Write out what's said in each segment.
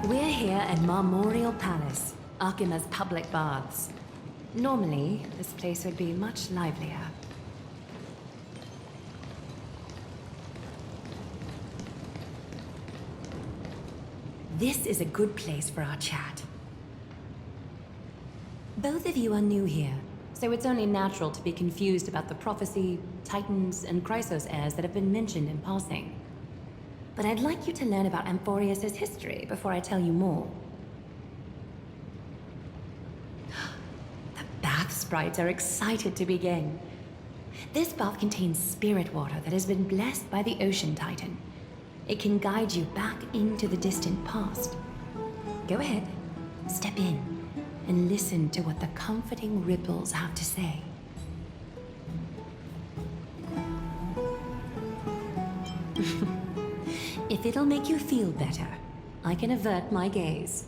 We're here at Marmoreal Palace, Archima's public baths. Normally, this place would be much livelier. This is a good place for our chat. Both of you are new here, so it's only natural to be confused about the prophecy, titans, and Chrysos heirs that have been mentioned in passing. But I'd like you to learn about Amphorius' history before I tell you more. The bath sprites are excited to begin. This bath contains spirit water that has been blessed by the ocean titan. It can guide you back into the distant past. Go ahead, step in, and listen to what the comforting ripples have to say. If it'll make you feel better, I can avert my gaze.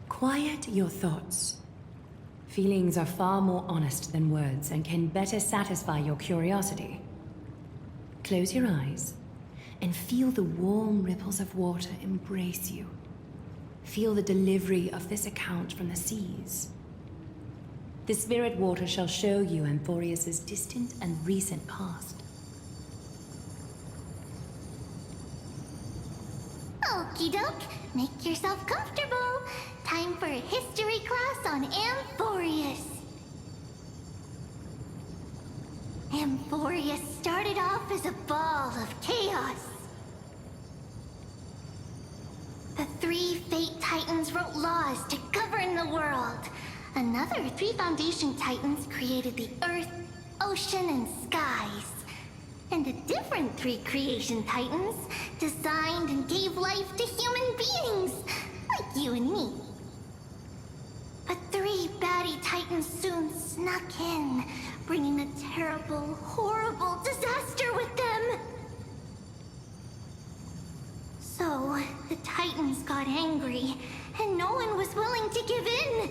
Quiet your thoughts. Feelings are far more honest than words and can better satisfy your curiosity. Close your eyes and feel the warm ripples of water embrace you. Feel the delivery of this account from the seas. The spirit water shall show you Amphorius' distant and recent past. Okie doke, make yourself comfortable. Time for a history class on Amphorius. Amphorius started off as a ball of chaos. The three Fate Titans wrote laws to govern the world. Another three Foundation Titans created the earth, ocean, and skies. And the different three Creation Titans designed and gave life to human beings, like you and me. But three baddie Titans soon snuck in, bringing a terrible, horrible disaster with them. So, the Titans got angry, and no one was willing to give in.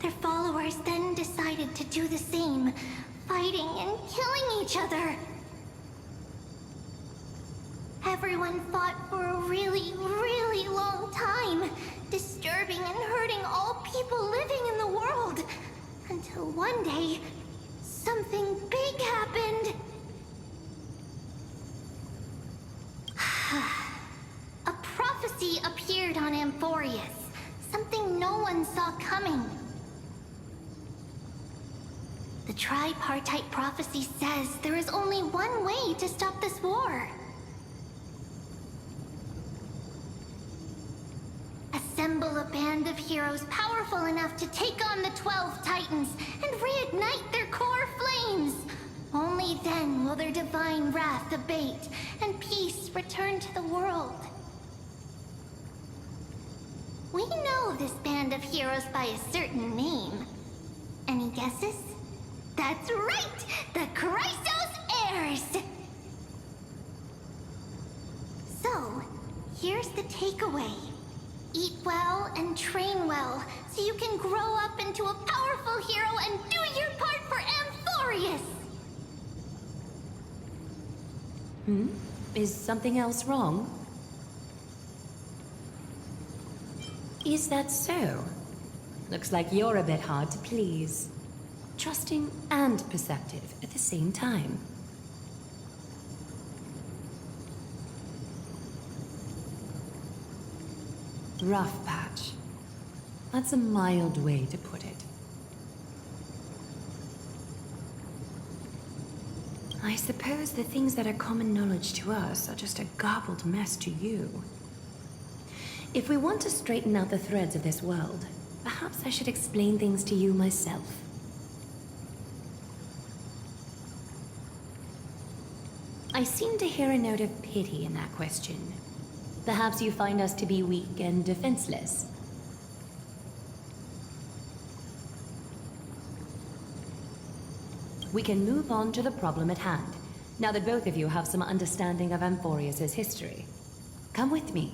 Their followers then decided to do the same, fighting and killing each other. Everyone fought for a really, really long time, disturbing and hurting all people living in the world. Until one day, something big happened. A prophecy appeared on Amphorius, something no one saw coming. The tripartite prophecy says there is only one way to stop this war. Assemble a band of heroes powerful enough to take on the 12 Titans and reignite their core flames. Only then will their divine wrath abate and peace return to the world. We know this band of heroes by a certain name. Any guesses? That's right! The Chrysos heirs! So, here's the takeaway. Eat well and train well, so you can grow up into a powerful hero and do your part for Amphorius! Is something else wrong? Is that so? Looks like you're a bit hard to please. Trusting and perceptive at the same time. Rough patch. That's a mild way to put it. I suppose the things that are common knowledge to us are just a garbled mess to you. If we want to straighten out the threads of this world, perhaps I should explain things to you myself. I seem to hear a note of pity in that question. Perhaps you find us to be weak and defenseless. We can move on to the problem at hand, now that both of you have some understanding of Amphorius' history. Come with me.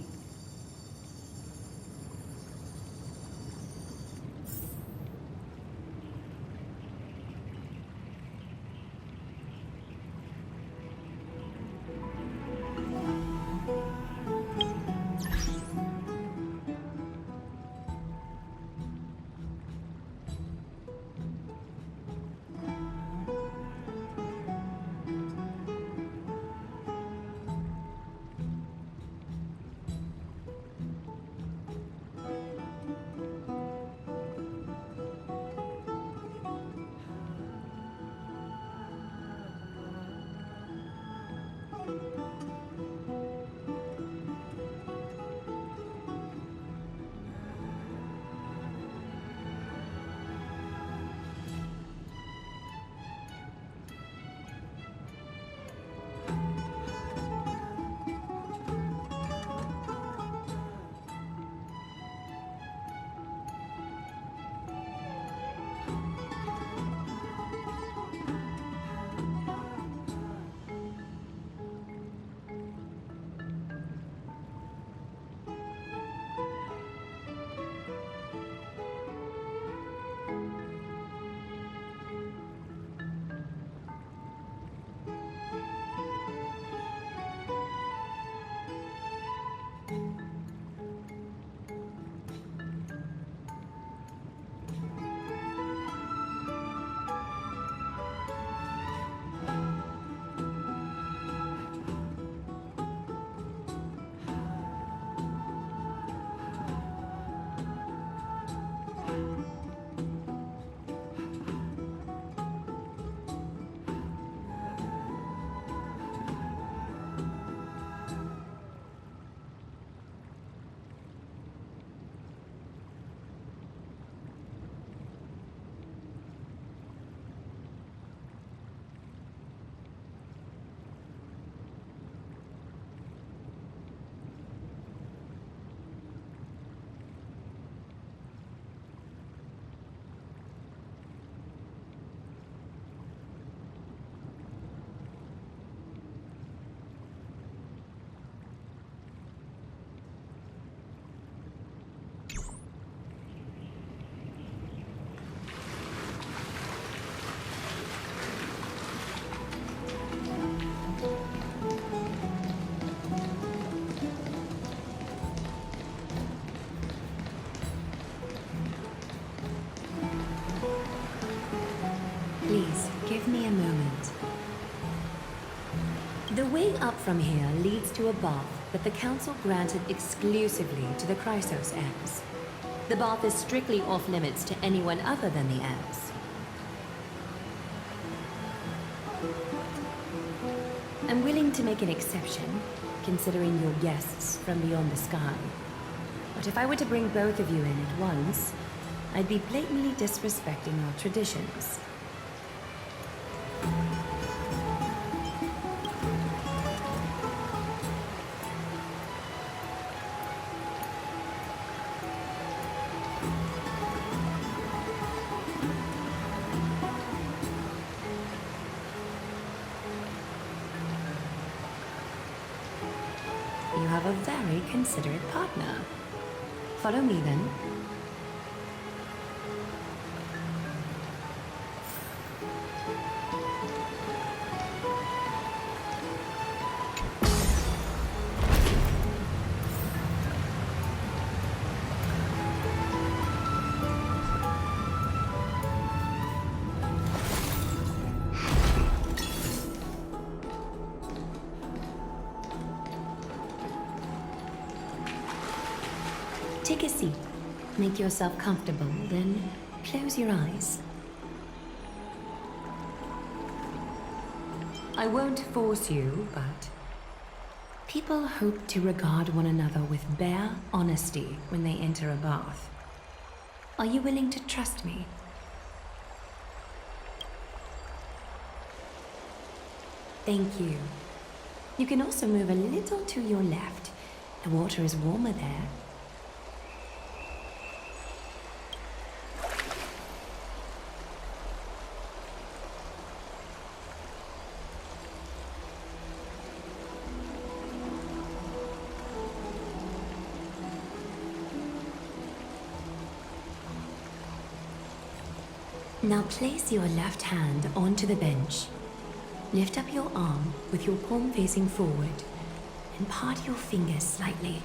Please, give me a moment. The way up from here leads to a bath that the Council granted exclusively to the Chrysos heirs. The bath is strictly off-limits to anyone other than the heirs. I'm willing to make an exception, considering you're guests from beyond the sky. But if I were to bring both of you in at once, I'd be blatantly disrespecting our traditions. You have a very considerate partner. Follow me then. Take a seat. Make yourself comfortable, then close your eyes. I won't force you, but people hope to regard one another with bare honesty when they enter a bath. Are you willing to trust me? Thank you. You can also move a little to your left. The water is warmer there. Now place your left hand onto the bench. Lift up your arm with your palm facing forward and part your fingers slightly.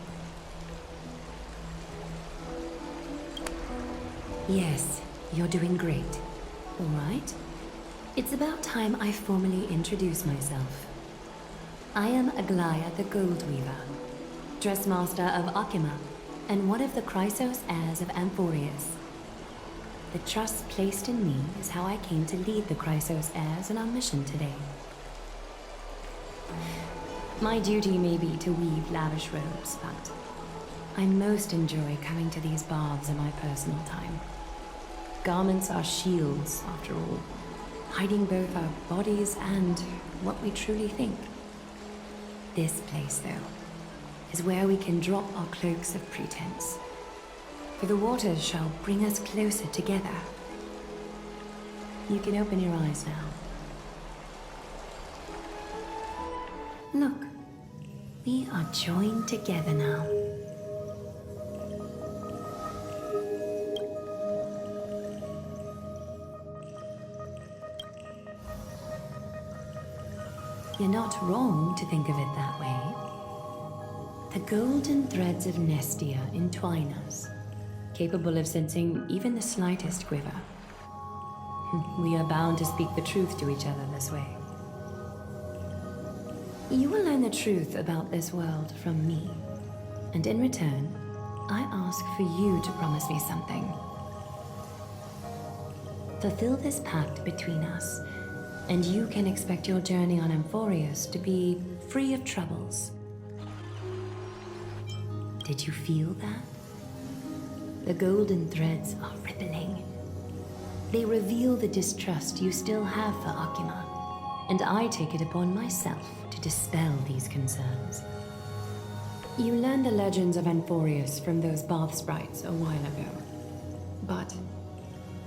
Yes, you're doing great. All right. It's about time I formally introduce myself. I am Aglaya the Gold Weaver, Dressmaster of Akima, and one of the Chrysos heirs of Amphorius. The trust placed in me is how I came to lead the Chrysos heirs on our mission today. My duty may be to weave lavish robes, but I most enjoy coming to these baths in my personal time. Garments are shields, after all, hiding both our bodies and what we truly think. This place, though, is where we can drop our cloaks of pretense. For the waters shall bring us closer together. You can open your eyes now. Look, we are joined together now. You're not wrong to think of it that way. The golden threads of Nestia entwine us, capable of sensing even the slightest quiver. We are bound to speak the truth to each other this way. You will learn the truth about this world from me, and in return, I ask for you to promise me something. Fulfill this pact between us, and you can expect your journey on Amphorius to be free of troubles. Did you feel that? The golden threads are rippling. They reveal the distrust you still have for Akima, and I take it upon myself to dispel these concerns. You learned the legends of Amphorius from those bath sprites a while ago, but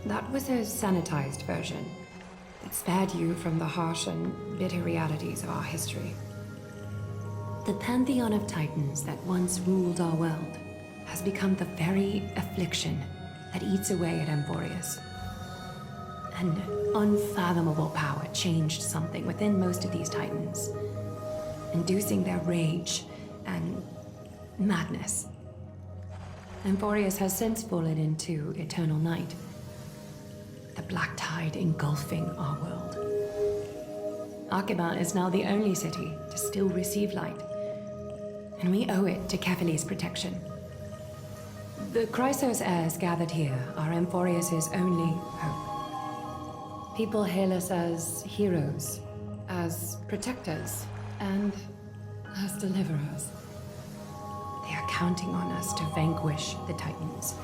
that was a sanitized version. It spared you from the harsh and bitter realities of our history. The pantheon of titans that once ruled our world has become the very affliction that eats away at Amphorius. An unfathomable power changed something within most of these titans, inducing their rage and madness. Amphorius has since fallen into eternal night, the black tide engulfing our world. Akima is now the only city to still receive light, and we owe it to Kefali's protection. The Chrysos heirs gathered here are Amphorius' only hope. People hail us as heroes, as protectors, and as deliverers. They are counting on us to vanquish the Titans,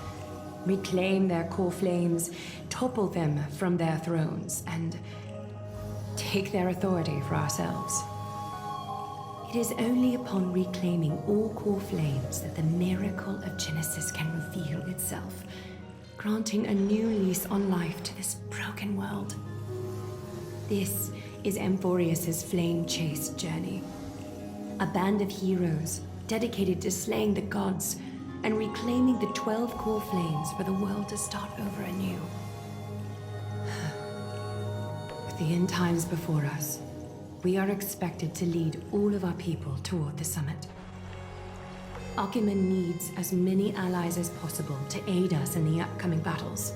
reclaim their core flames, topple them from their thrones, and take their authority for ourselves. It is only upon reclaiming all core flames that the miracle of Genesis can reveal itself, granting a new lease on life to this broken world. This is Amphorius' flame-chased journey. A band of heroes dedicated to slaying the gods and reclaiming the 12 core flames for the world to start over anew. With the end times before us, we are expected to lead all of our people toward the summit. Akima needs as many allies as possible to aid us in the upcoming battles.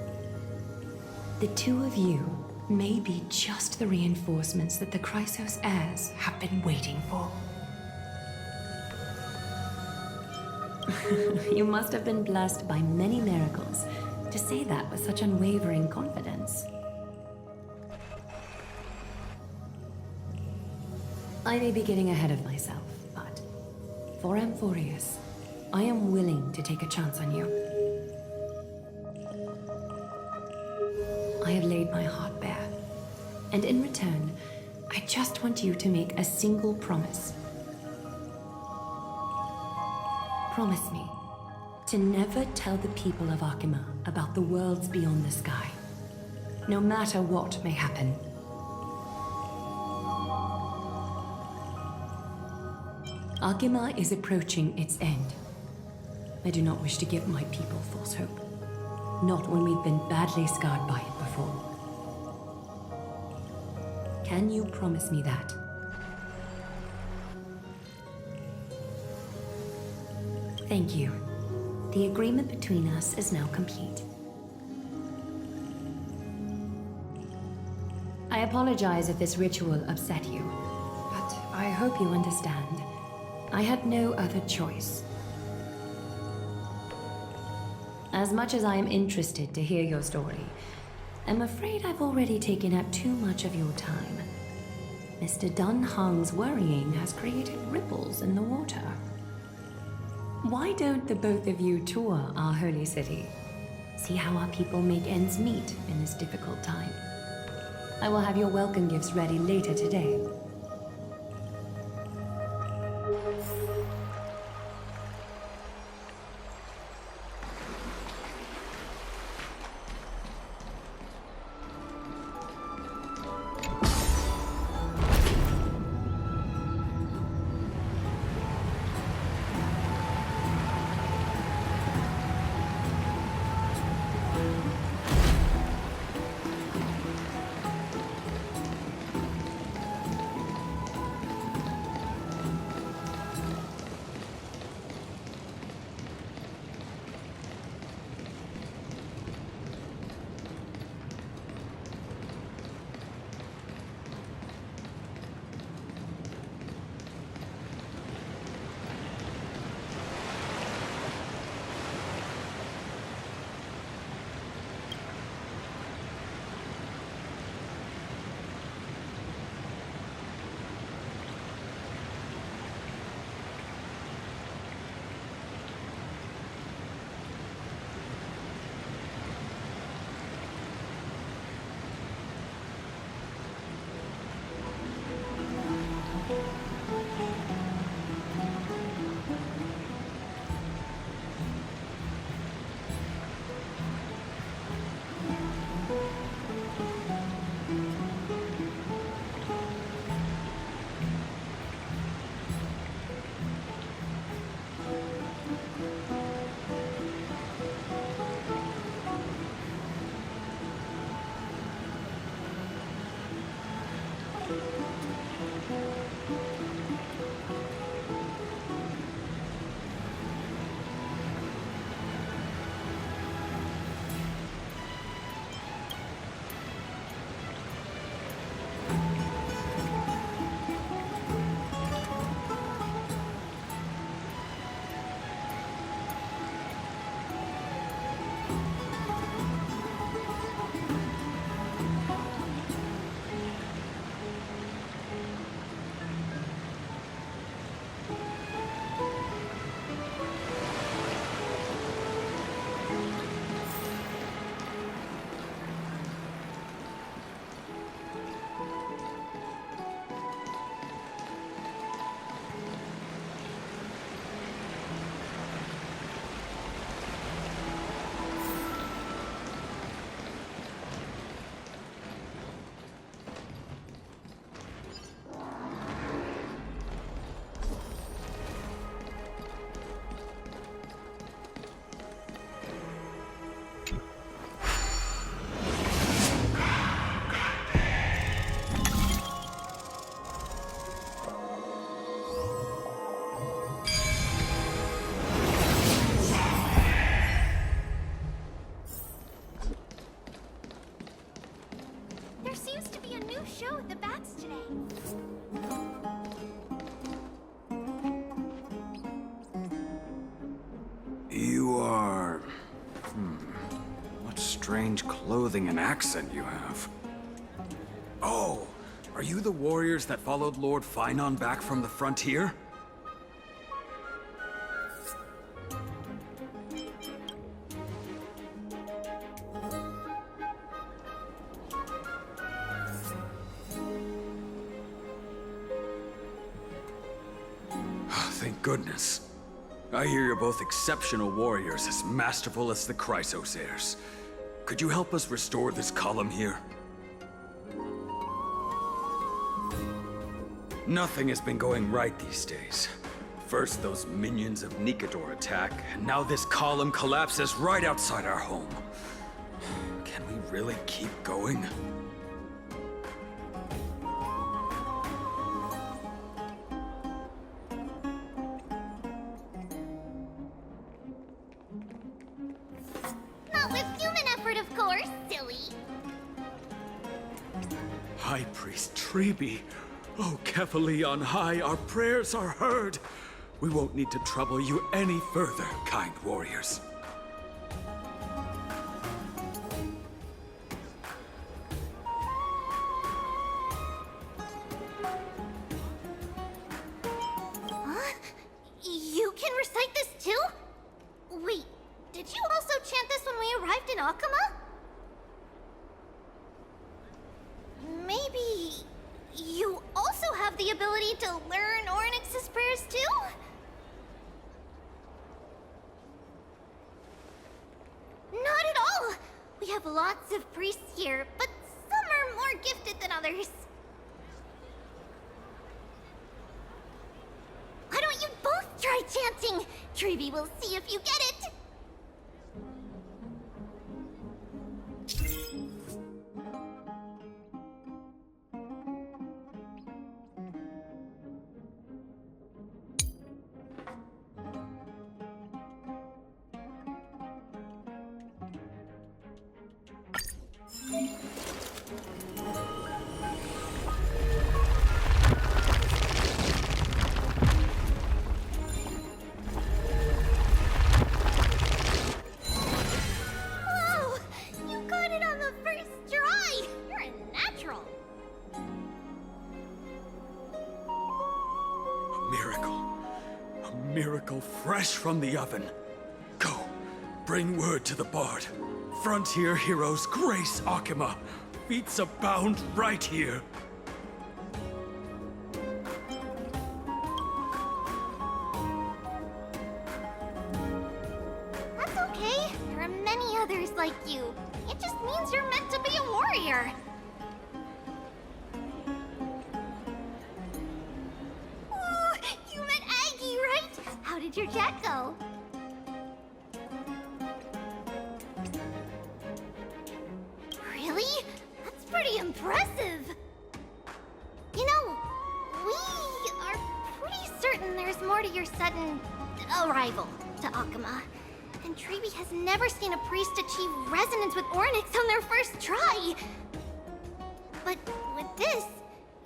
The two of you may be just the reinforcements that the Chrysos heirs have been waiting for. You must have been blessed by many miracles to say that with such unwavering confidence. I may be getting ahead of myself, but for Amphorius, I am willing to take a chance on you. I have laid my heart bare, and in return, I just want you to make a single promise. Promise me to never tell the people of Akima about the worlds beyond the sky, no matter what may happen. Akima is approaching its end. I do not wish to give my people false hope, not when we've been badly scarred by it before. Can you promise me that? Thank you. The agreement between us is now complete. I apologize if this ritual upset you, but I hope you understand. I had no other choice. As much as I am interested to hear your story, I'm afraid I've already taken up too much of your time. Mr. Dunhung's worrying has created ripples in the water. Why don't the both of you tour our holy city? See how our people make ends meet in this difficult time. I will have your welcome gifts ready later today. show at the bats today. You are... What strange clothing and accent you have. Oh, are you the warriors that followed Lord Finon back from the frontier? Thank goodness. I hear you're both exceptional warriors, as masterful as the Chrysosairs. Could you help us restore this column here? Nothing has been going right these days. First those minions of Nikador attack, and now this column collapses right outside our home. Can we really keep going? High Priest Treeby. Oh, Kefali on high, our prayers are heard. We won't need to trouble you any further, kind warriors. You can recite this too? Wait, did you also chant this when we arrived in Akama? Maybe you also have the ability to learn Ornyx's prayers too? Not at all! We have lots of priests here, but some are more gifted than others. Why don't you both try chanting? Treeby will see if you get it. Wow! You got it on the first try! You're a natural! A miracle. A miracle fresh from the oven. Go, bring word to the bard. Frontier heroes grace Akama. Feats abound right here. That's okay. There are many others like you. It just means you're meant to be a warrior. Ooh, you met Aggie, right? How did your chat go? Really? That's pretty impressive. You know, we are pretty certain there's more to your sudden arrival to Akama. And Treeby has never seen a priest achieve resonance with Ornyx on their first try. But with this,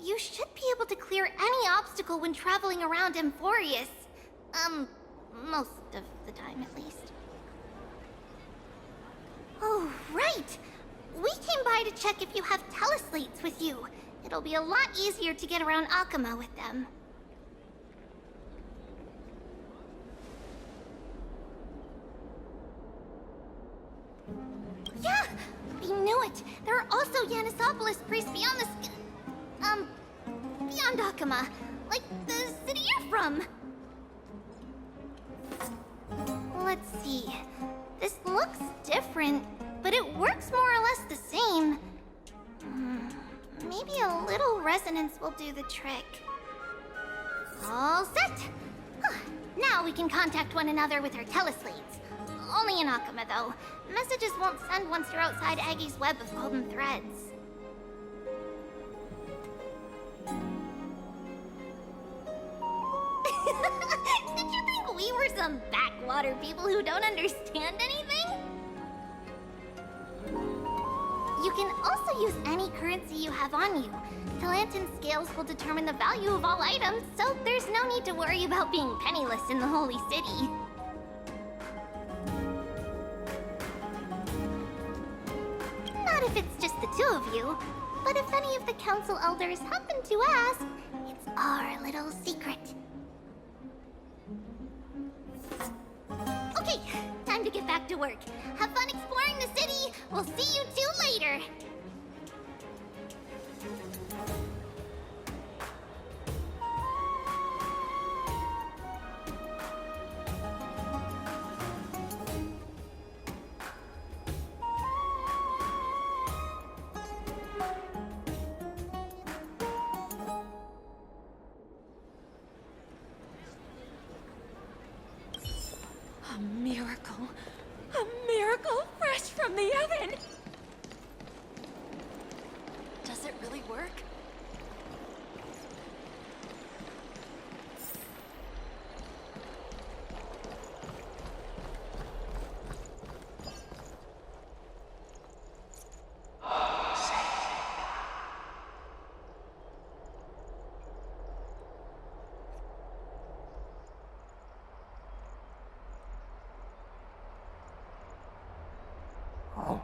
you should be able to clear any obstacle when traveling around Emphorius. Most of the time at least. Oh, right! We came by to check if you have teleslates with you. It'll be a lot easier to get around Akama with them. Yeah! We knew it! There are also Yanisopolis priests beyond beyond Akama. Like the city you're from. Let's see. This looks different, but it works more or less the same. Maybe a little resonance will do the trick. All set! Now we can contact one another with our teleslates. Only in Akama, though. Messages won't send once you're outside Aggie's web of golden threads. Did you think we were some backwater people who don't understand anything? You can also use any currency you have on you. Talantan scales will determine the value of all items, so there's no need to worry about being penniless in the Holy City. Not if it's just the two of you, but if any of the council elders happen to ask, it's our little secret. Okay, time to get back to work. Have fun exploring the city. We'll see you two later. A miracle fresh from the oven! Does it really work? Oh,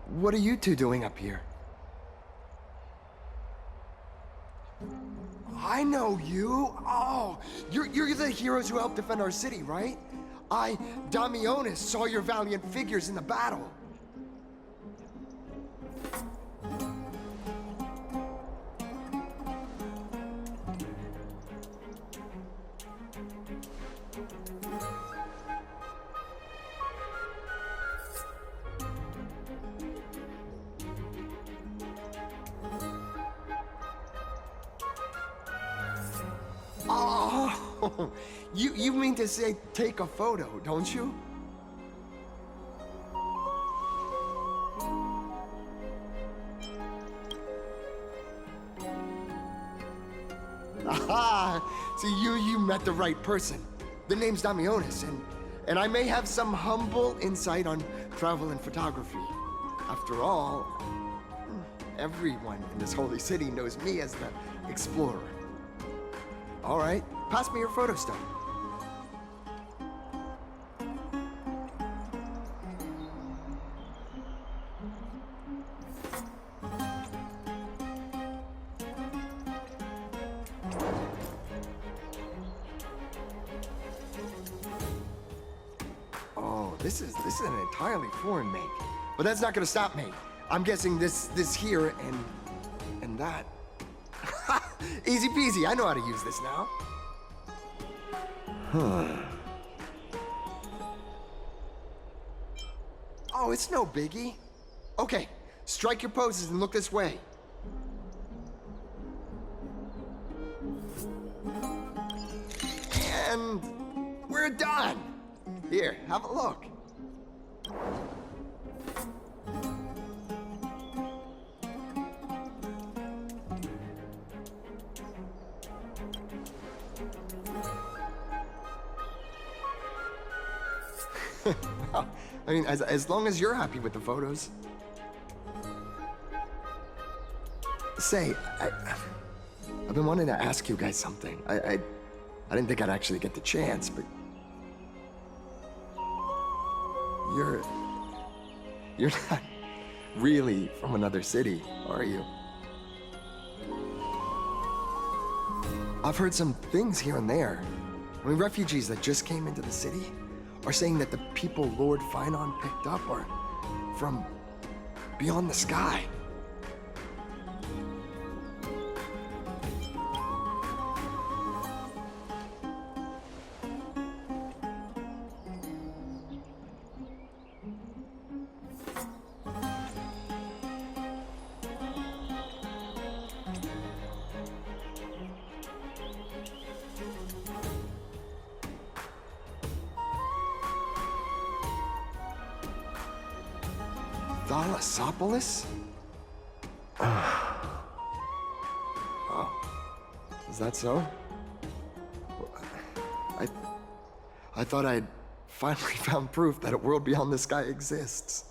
what are you two doing up here? I know you. Oh, you're the heroes who helped defend our city, right? I, Damionis, saw your valiant figures in the battle. Oh, you mean to say take a photo, don't you? Aha! See, you met the right person. The name's Damionis, and I may have some humble insight on travel and photography. After all, everyone in this holy city knows me as the explorer. All right, pass me your photo stone. Oh, this is an entirely foreign make, but that's not gonna stop me. I'm guessing this here and that. Easy peasy, I know how to use this now. Huh. Oh, it's no biggie. Okay, strike your poses and look this way. And we're done. Here, have a look. Well, I mean, as long as you're happy with the photos. Say, I've been wanting to ask you guys something. I didn't think I'd actually get the chance, but you're not really from another city, are you? I've heard some things here and there. I mean, refugees that just came into the city are saying that the people Lord Finon picked up are from beyond the sky. Thalassopolis? Oh, is that so? I thought I'd finally found proof that a world beyond the sky exists.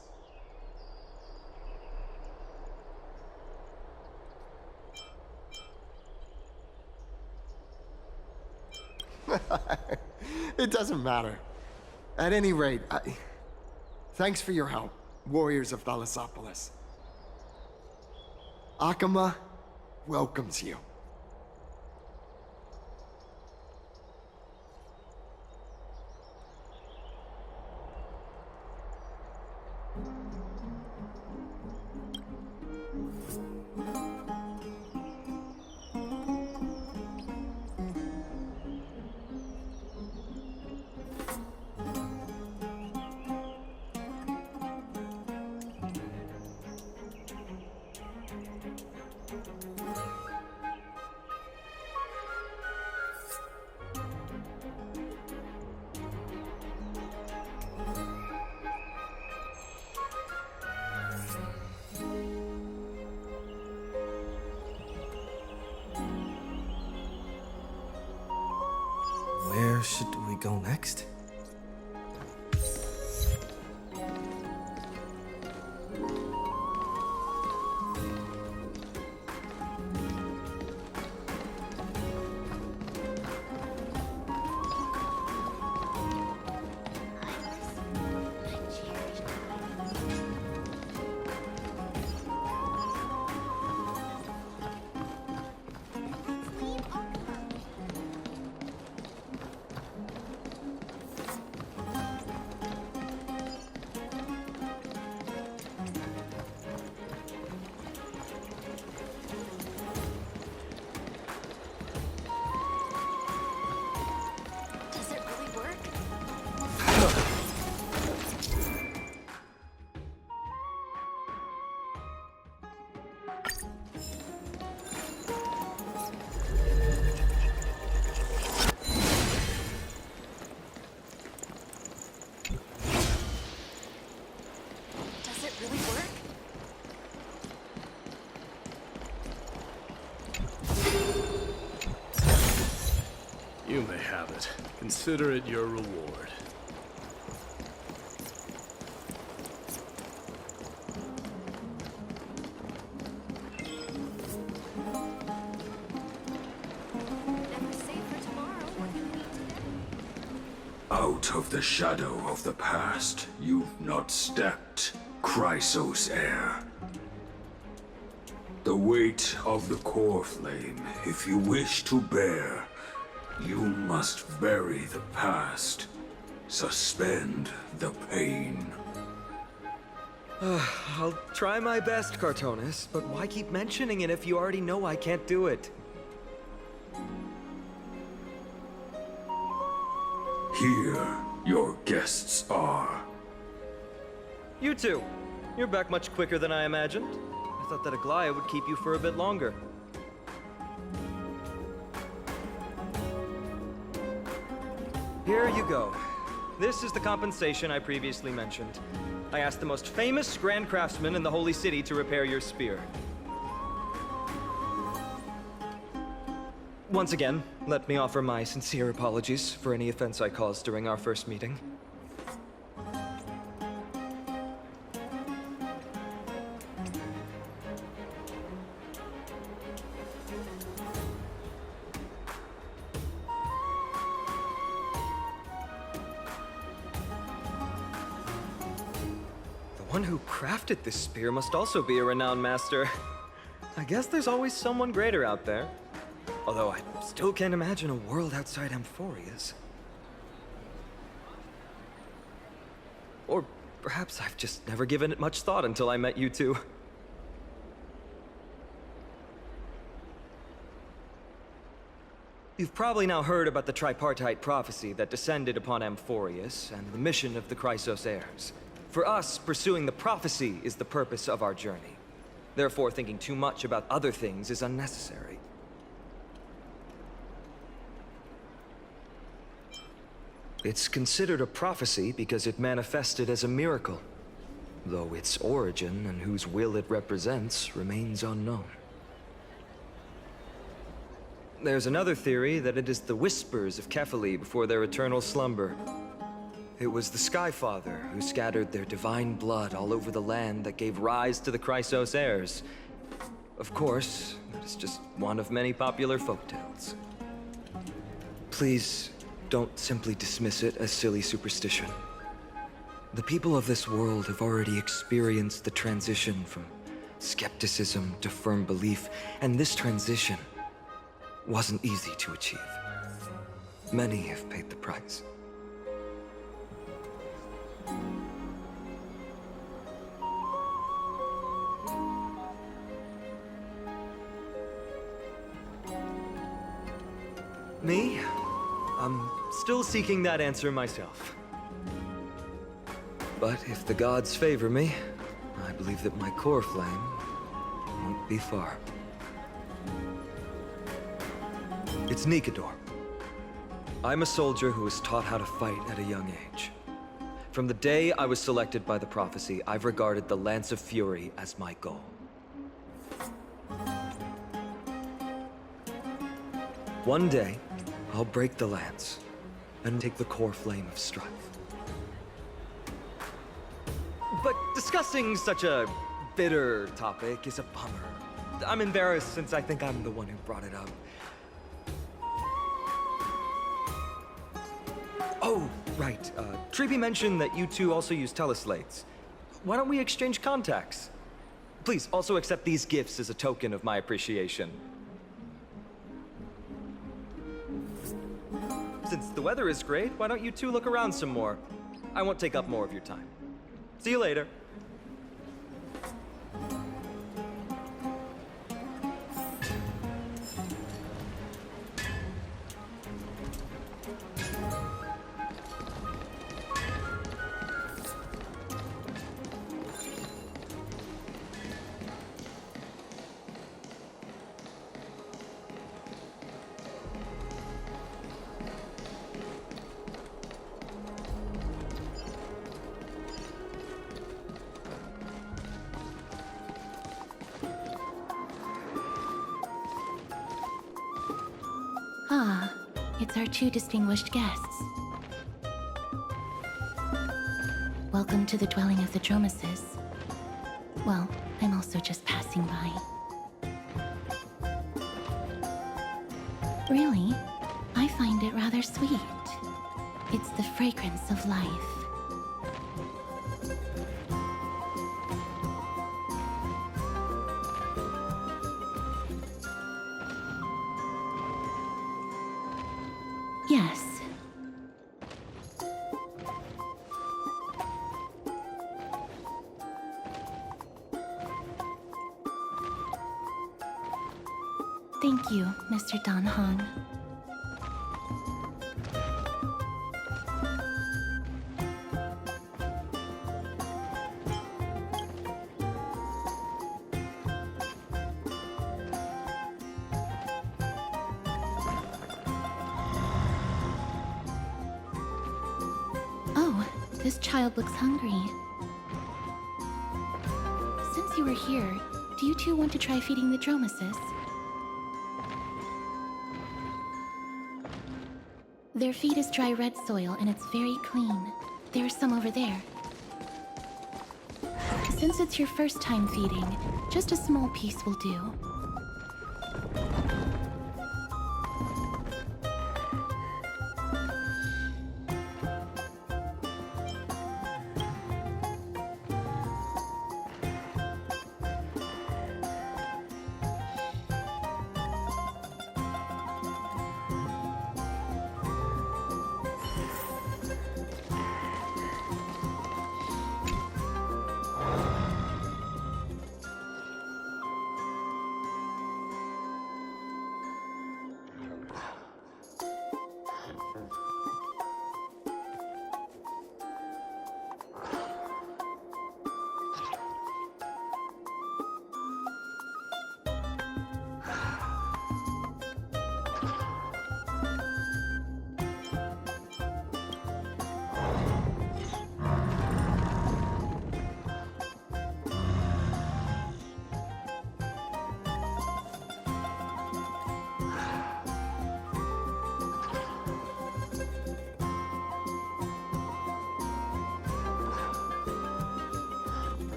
It doesn't matter. At any rate, thanks for your help, warriors of Thalassopolis. Akama welcomes you. Where should we go next? You may have it. Consider it your reward. Never save for tomorrow what you need today. Out of the shadow of the past, you've not stepped, Chrysos heir. The weight of the core flame, if you wish to bear, you must bury the past. Suspend the pain. I'll try my best, Cartonis, but why keep mentioning it if you already know I can't do it? Here, your guests are. You two. You're back much quicker than I imagined. I thought that Aglaya would keep you for a bit longer. Here you go. This is the compensation I previously mentioned. I asked the most famous grand craftsman in the Holy City to repair your spear. Once again, let me offer my sincere apologies for any offense I caused during our first meeting. The one who crafted this spear must also be a renowned master. I guess there's always someone greater out there. Although I still can't imagine a world outside Amphoria's. Or perhaps I've just never given it much thought until I met you two. You've probably now heard about the tripartite prophecy that descended upon Amphorius and the mission of the Chrysos heirs. For us, pursuing the prophecy is the purpose of our journey. Therefore, thinking too much about other things is unnecessary. It's considered a prophecy because it manifested as a miracle, though its origin and whose will it represents remains unknown. There's another theory that it is the whispers of Kephili before their eternal slumber. It was the Skyfather who scattered their divine blood all over the land that gave rise to the Chrysos heirs. Of course, that is just one of many popular folktales. Please, don't simply dismiss it as silly superstition. The people of this world have already experienced the transition from skepticism to firm belief, and this transition wasn't easy to achieve. Many have paid the price. Me? I'm still seeking that answer myself. But if the gods favor me, I believe that my core flame won't be far. It's Nikador. I'm a soldier who was taught how to fight at a young age. From the day I was selected by the prophecy, I've regarded the Lance of Fury as my goal. One day, I'll break the lance and take the core flame of strife. But discussing such a bitter topic is a bummer. I'm embarrassed since I think I'm the one who brought it up. Oh, right. Treeby mentioned that you two also use teleslates. Why don't we exchange contacts? Please, also accept these gifts as a token of my appreciation. Since the weather is great, why don't you two look around some more? I won't take up more of your time. See you later. It's our two distinguished guests. Welcome to the dwelling of the Dromases. Well, I'm also just passing by. Really, I find it rather sweet. It's the fragrance of life. Yes. Thank you, Mr. Dan Hong. Oh, this child looks hungry. Since you were here, do you two want to try feeding the Dromases? Their feed is dry red soil and it's very clean. There's some over there. Since it's your first time feeding, just a small piece will do.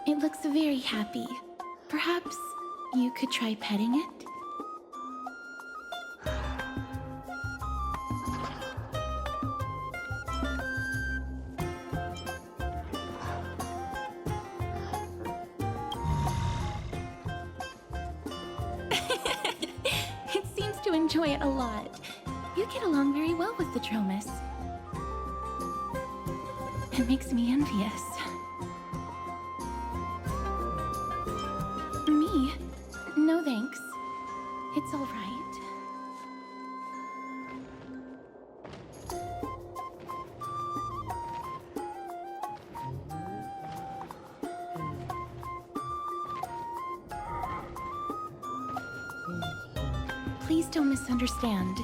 It looks very happy. Perhaps you could try petting it? It seems to enjoy it a lot. You get along very well with the Dromas. It makes me envious. Me? No thanks. It's all right. Please don't misunderstand.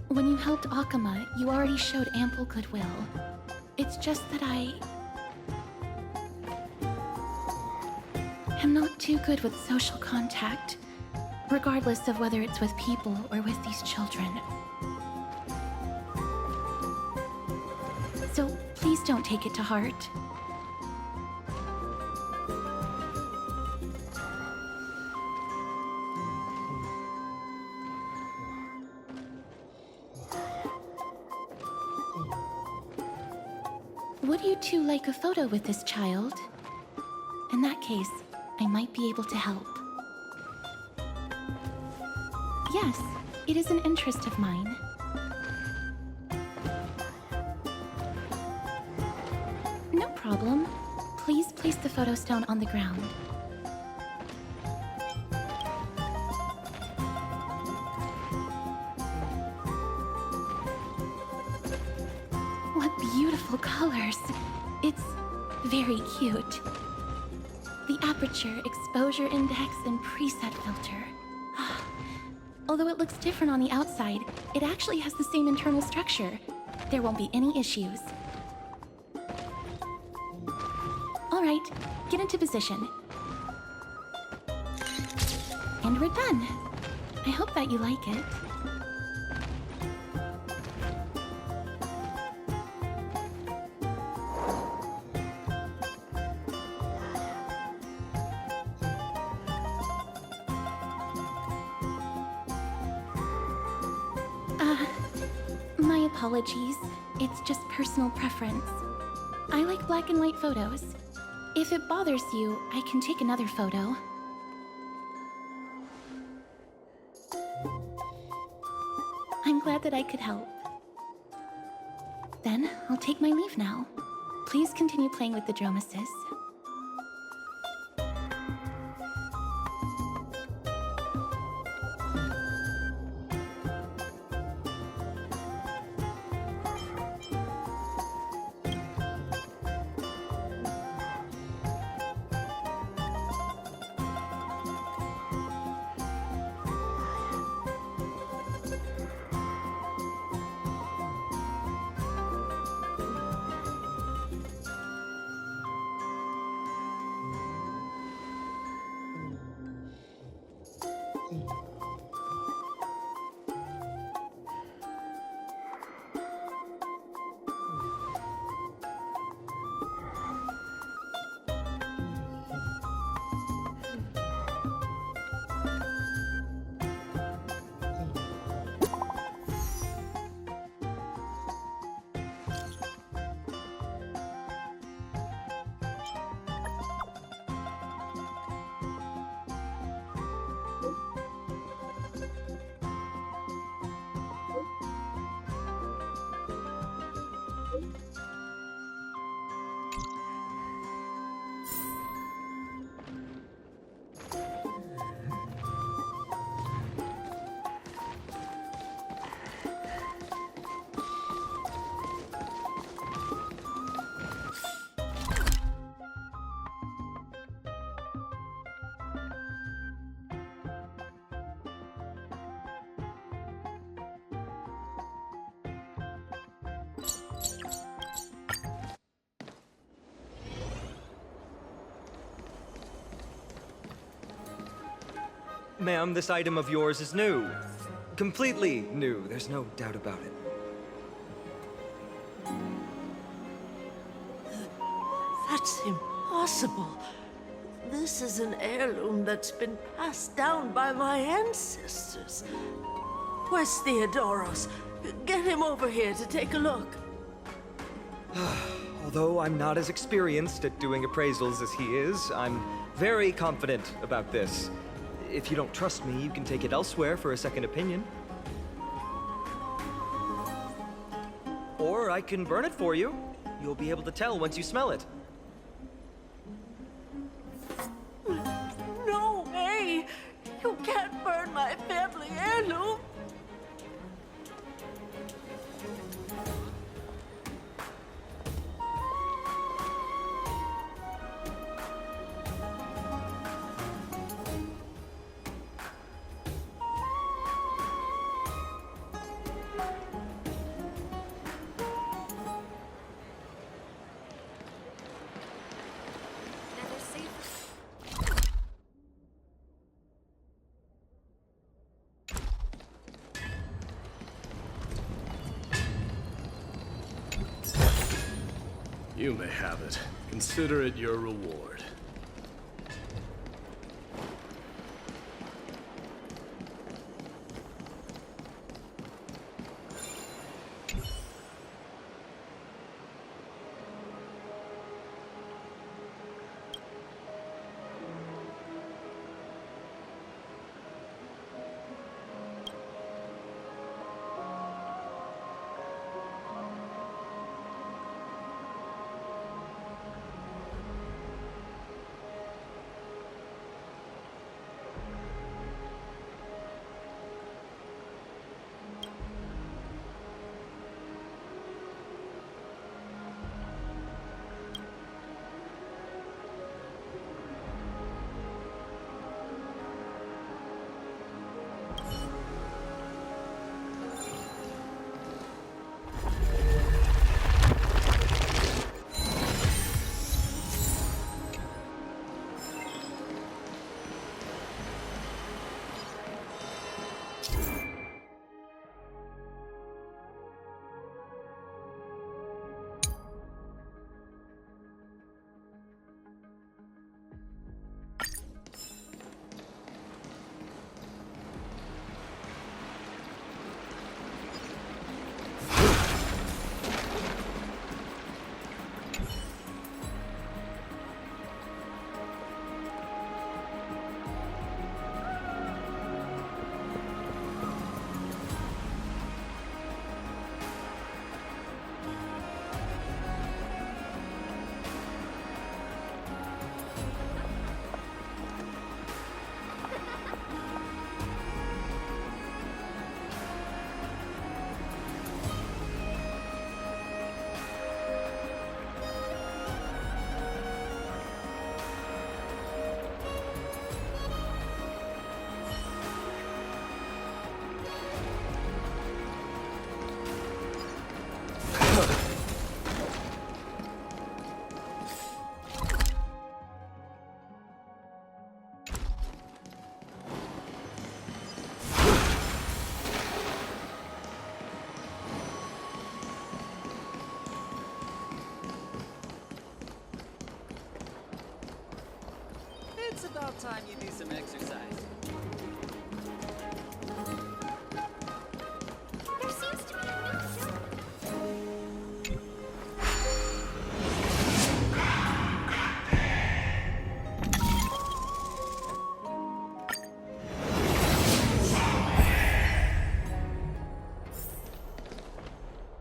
When you helped Akama, you already showed ample goodwill. It's just that I'm not too good with social contact, regardless of whether it's with people or with these children. So please don't take it to heart. Would you two like a photo with this child? In that case, I might be able to help. Yes, it is an interest of mine. No problem. Please place the photo stone on the ground. What beautiful colors. It's very cute. The aperture, exposure index, and preset filter. Although it looks different on the outside, it actually has the same internal structure. There won't be any issues. All right, get into position. And we're done. I hope that you like it. My apologies. It's just personal preference. I like black and white photos. If it bothers you, I can take another photo. I'm glad that I could help. Then, I'll take my leave now. Please continue playing with the dromesis. Ma'am, this item of yours is new. Completely new, there's no doubt about it. That's impossible. This is an heirloom that's been passed down by my ancestors. Where's Theodoros? Get him over here to take a look. Although I'm not as experienced at doing appraisals as he is, I'm very confident about this. If you don't trust me, you can take it elsewhere for a second opinion. Or I can burn it for you. You'll be able to tell once you smell it. No way! You can't burn my family heirloom! You may have it. Consider it your reward. time you do some exercise. There seems to be a new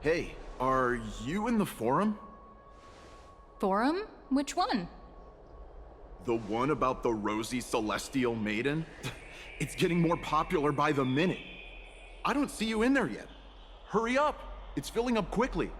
Hey, are you in the forum? Forum? Which one? The one about the rosy celestial maiden? It's getting more popular by the minute. I don't see you in there yet. Hurry up! It's filling up quickly.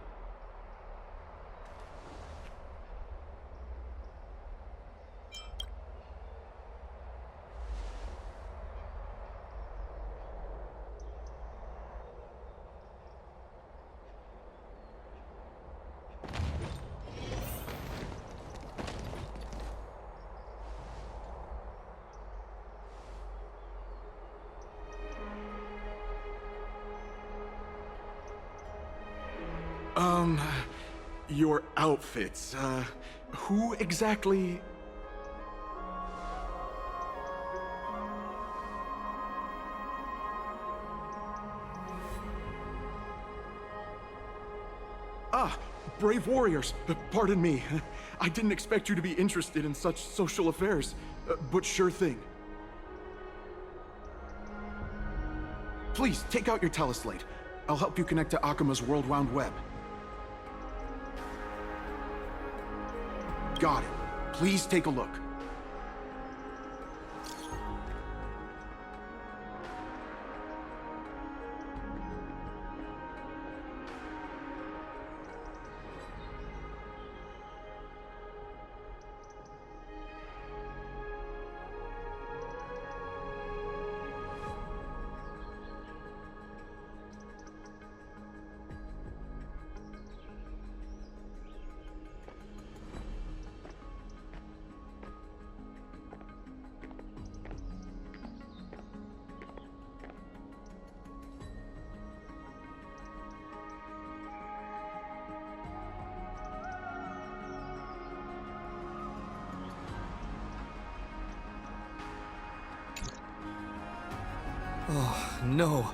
Your outfits, who exactly... Ah, brave warriors, pardon me. I didn't expect you to be interested in such social affairs, but sure thing. Please, take out your teleslate. I'll help you connect to Akuma's World Round Web. Got it. Please take a look. Oh, no.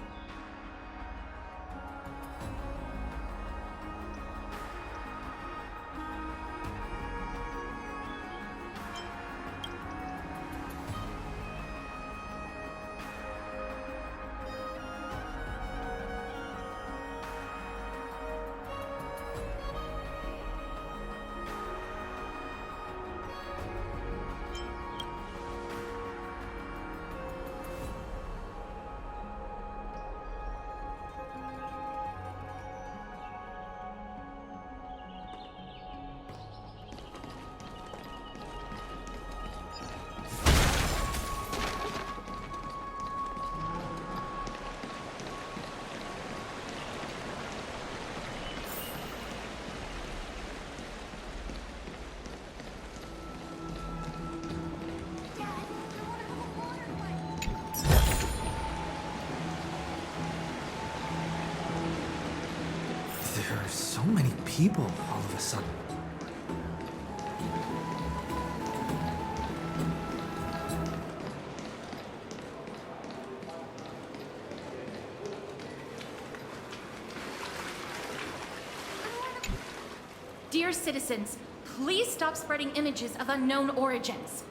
There are so many people all of a sudden. Dear citizens, please stop spreading images of unknown origins.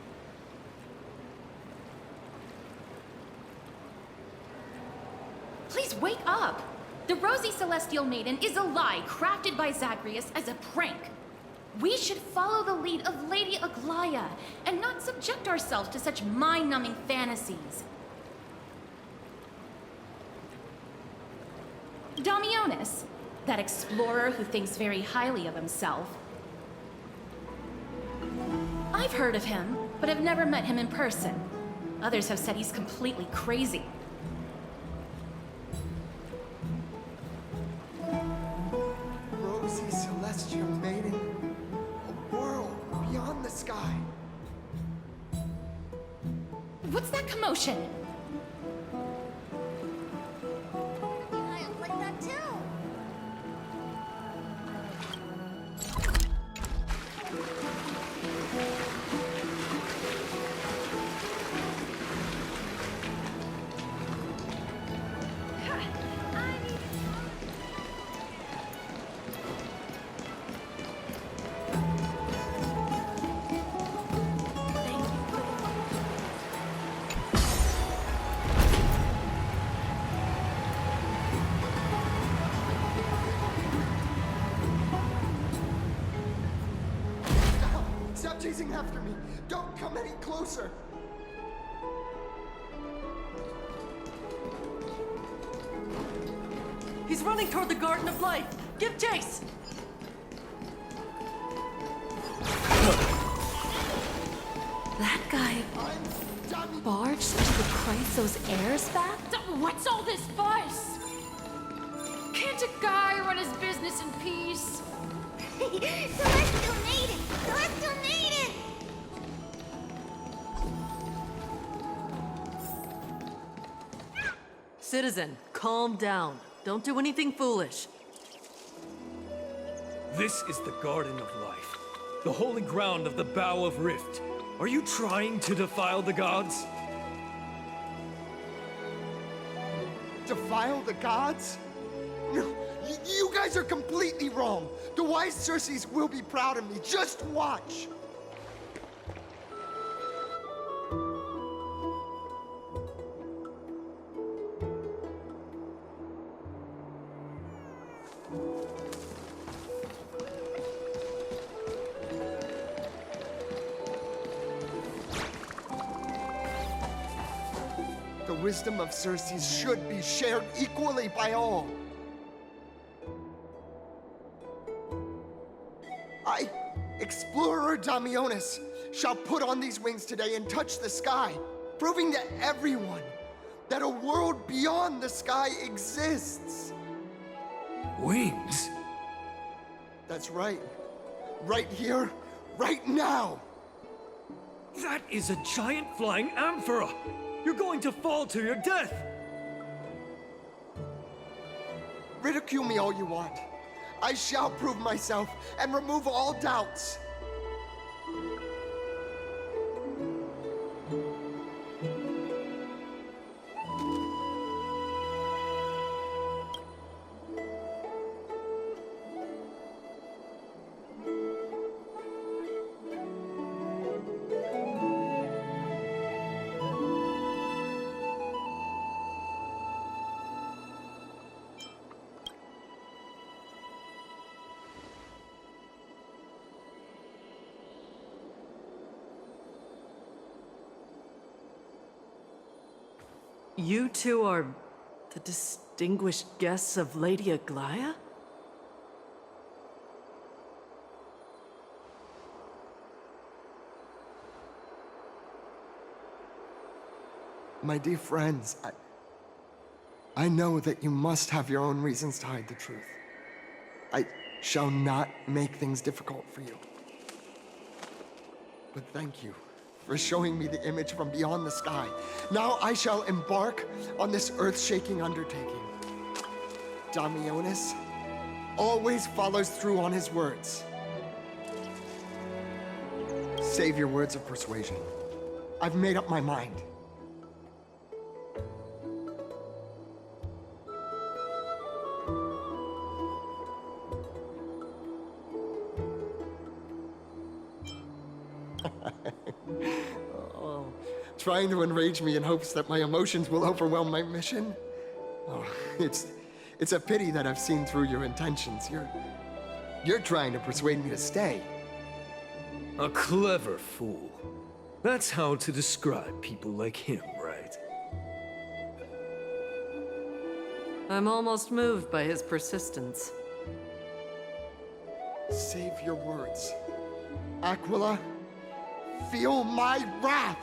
Please wake up! The Rosy Celestial Maiden is a lie crafted by Zagreus as a prank. We should follow the lead of Lady Aglaya and not subject ourselves to such mind-numbing fantasies. Damionis, that explorer who thinks very highly of himself. I've heard of him, but have never met him in person. Others have said he's completely crazy. Rosy Celestial Maiden, a world beyond the sky. What's that commotion? I like that too. chasing after me! Don't come any closer! He's running toward the Garden of Life! Give chase! That guy barged to the Chrysos heirs back? What's all this fuss? Can't a guy run his business in peace? Celestial maiden! Celestial maiden! Citizen, calm down. Don't do anything foolish. This is the Garden of Life, the holy ground of the Bow of Rift. Are you trying to defile the gods? Defile the gods? No, you guys are completely wrong. The wise Circes will be proud of me. Just watch. The wisdom of Circes should be shared equally by all. I, Explorer Damionis, shall put on these wings today and touch the sky, proving to everyone that a world beyond the sky exists. Wings? That's right. Right here, right now. That is a giant flying amphora! You're going to fall to your death! Ridicule me all you want. I shall prove myself and remove all doubts. You two are the distinguished guests of Lady Aglaia? My dear friends, I know that you must have your own reasons to hide the truth. I shall not make things difficult for you. But thank you for showing me the image from beyond the sky. Now I shall embark on this earth-shaking undertaking. Damionis always follows through on his words. Save your words of persuasion. I've made up my mind. Trying to enrage me in hopes that my emotions will overwhelm my mission? Oh, it's a pity that I've seen through your intentions. You're trying to persuade me to stay. A clever fool. That's how to describe people like him, right? I'm almost moved by his persistence. Save your words. Aquila, feel my wrath!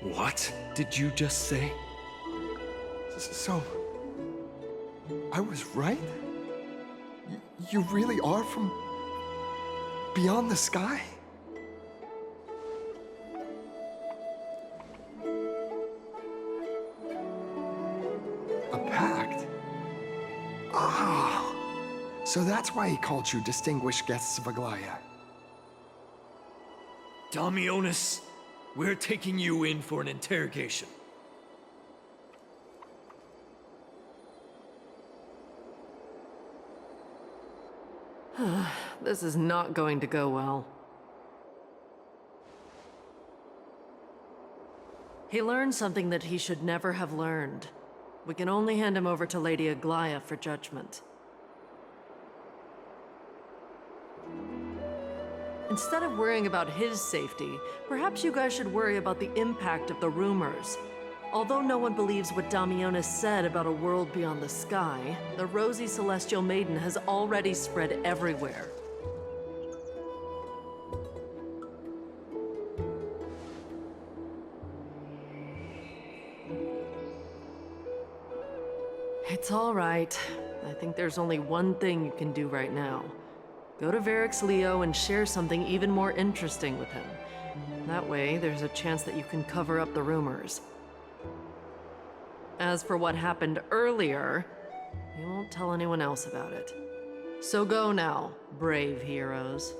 What did you just say? So, I was right? You really are from beyond the sky? A pact? Ah, so that's why he called you distinguished guests of Aglaia. Damionis, we're taking you in for an interrogation. This is not going to go well. He learned something that he should never have learned. We can only hand him over to Lady Aglaya for judgment. Instead of worrying about his safety, perhaps you guys should worry about the impact of the rumors. Although no one believes what Damionis said about a world beyond the sky, the rosy celestial maiden has already spread everywhere. It's all right. I think there's only one thing you can do right now. Go to Varix Leo and share something even more interesting with him. That way, there's a chance that you can cover up the rumors. As for what happened earlier, you won't tell anyone else about it. So go now, brave heroes.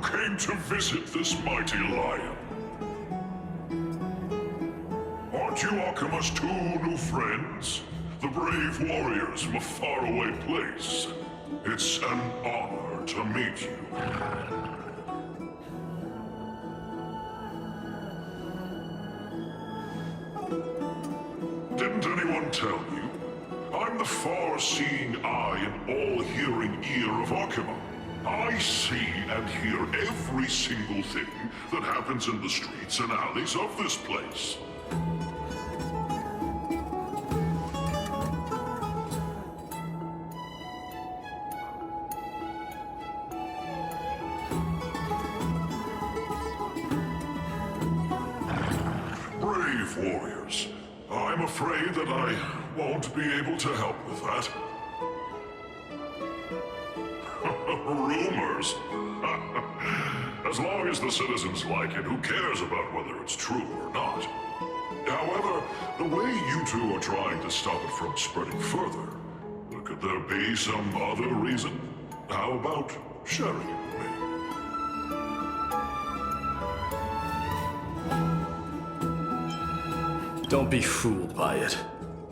Came to visit this mighty lion. Aren't you Akima's two new friends? The brave warriors of a faraway place. It's an honor to meet you. Didn't anyone tell you? I'm the far-seeing eye and all-hearing ear of Akima. I see and hear every single thing that happens in the streets and alleys of this place. brave warriors. I'm afraid that I won't be able to help with that. Rumors? As long as the citizens like it, who cares about whether it's true or not? However, the way you two are trying to stop it from spreading further, could there be some other reason? How about sharing it with me? Don't be fooled by it.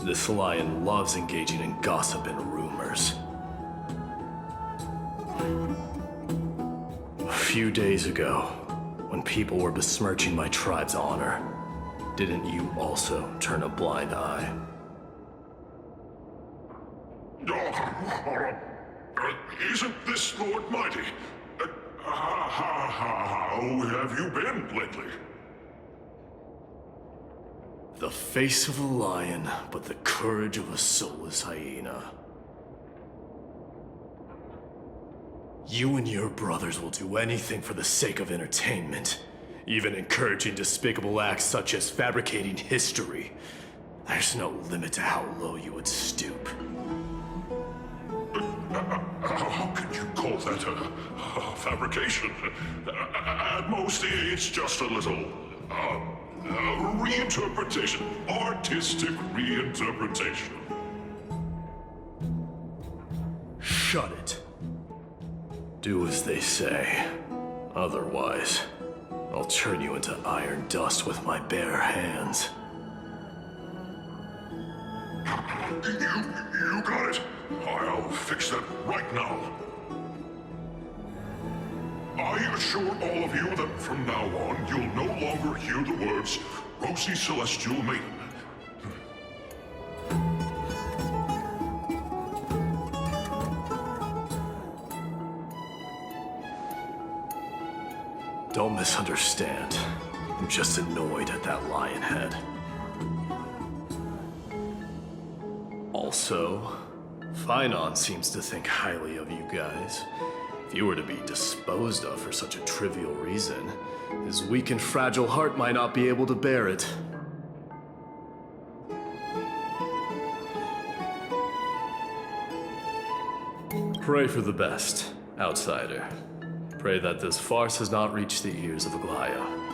This lion loves engaging in gossip and rumors. A few days ago, when people were besmirching my tribe's honor, didn't you also turn a blind eye? Isn't this Lord Mighty? How have you been lately? The face of a lion, but the courage of a soulless hyena. You and your brothers will do anything for the sake of entertainment, even encouraging despicable acts such as fabricating history. There's no limit to how low you would stoop. How can you call that a fabrication? At most, it's just a little reinterpretation, artistic reinterpretation. Shut it. Do as they say. Otherwise, I'll turn you into iron dust with my bare hands. You got it. I'll fix that right now. I assure all of you that from now on, you'll no longer hear the words Rosy Celestial Maiden. Don't misunderstand. I'm just annoyed at that lion head. Also, Finon seems to think highly of you guys. If you were to be disposed of for such a trivial reason, his weak and fragile heart might not be able to bear it. Pray for the best, outsider. Pray that this farce has not reached the ears of Aglaya.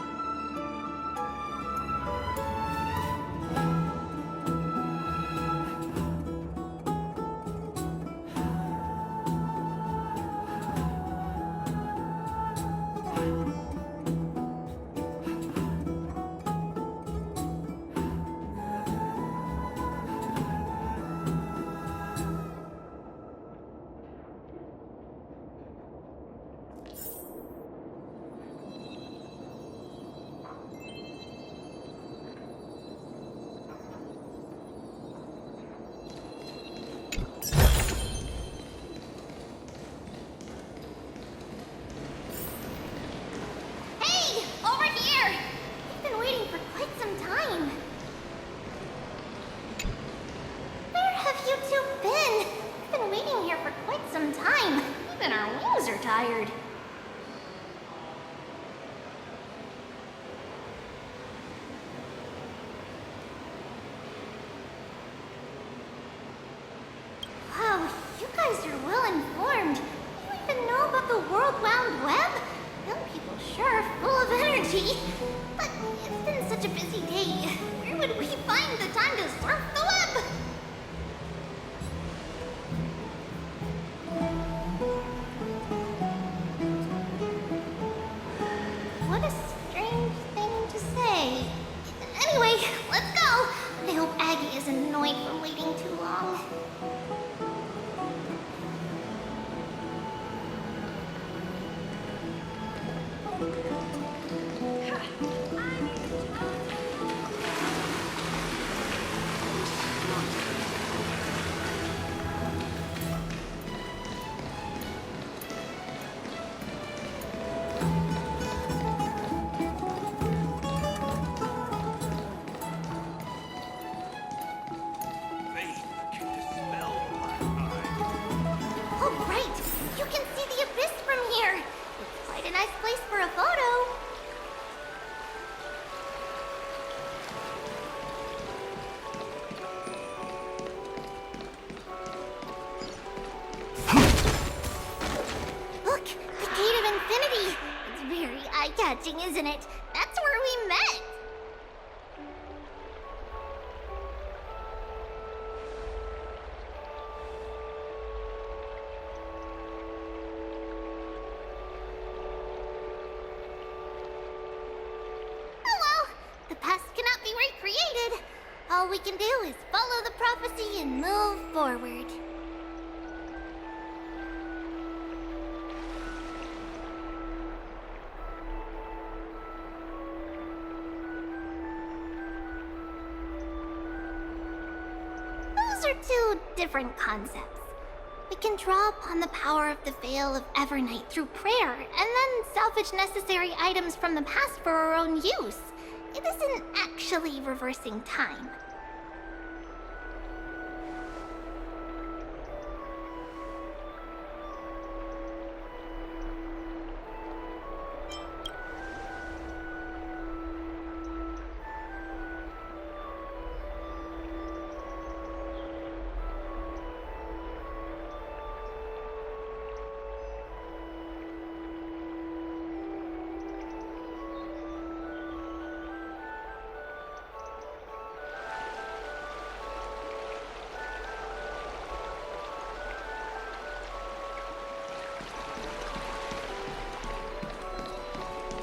infinity. It's very eye-catching, isn't it? That's where we met. Oh well, the past cannot be recreated. All we can do is follow the prophecy and move forward. Those are two different concepts. We can draw upon the power of the veil of Evernight through prayer, and then salvage necessary items from the past for our own use. It isn't actually reversing time.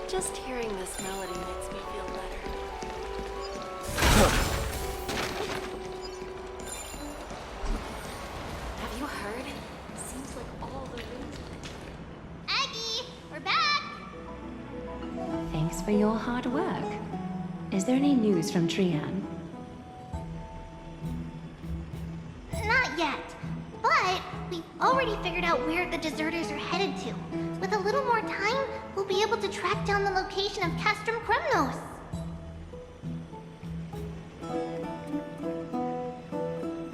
Just hearing this melody makes me feel better. Have you heard? Seems like all the winds. Aggie, we're back! Thanks for your hard work. Is there any news from Trian? Not yet, but we've already figured out where the deserters are headed to. With a little more time, we'll be able to track down the location of Castrum Kremnos.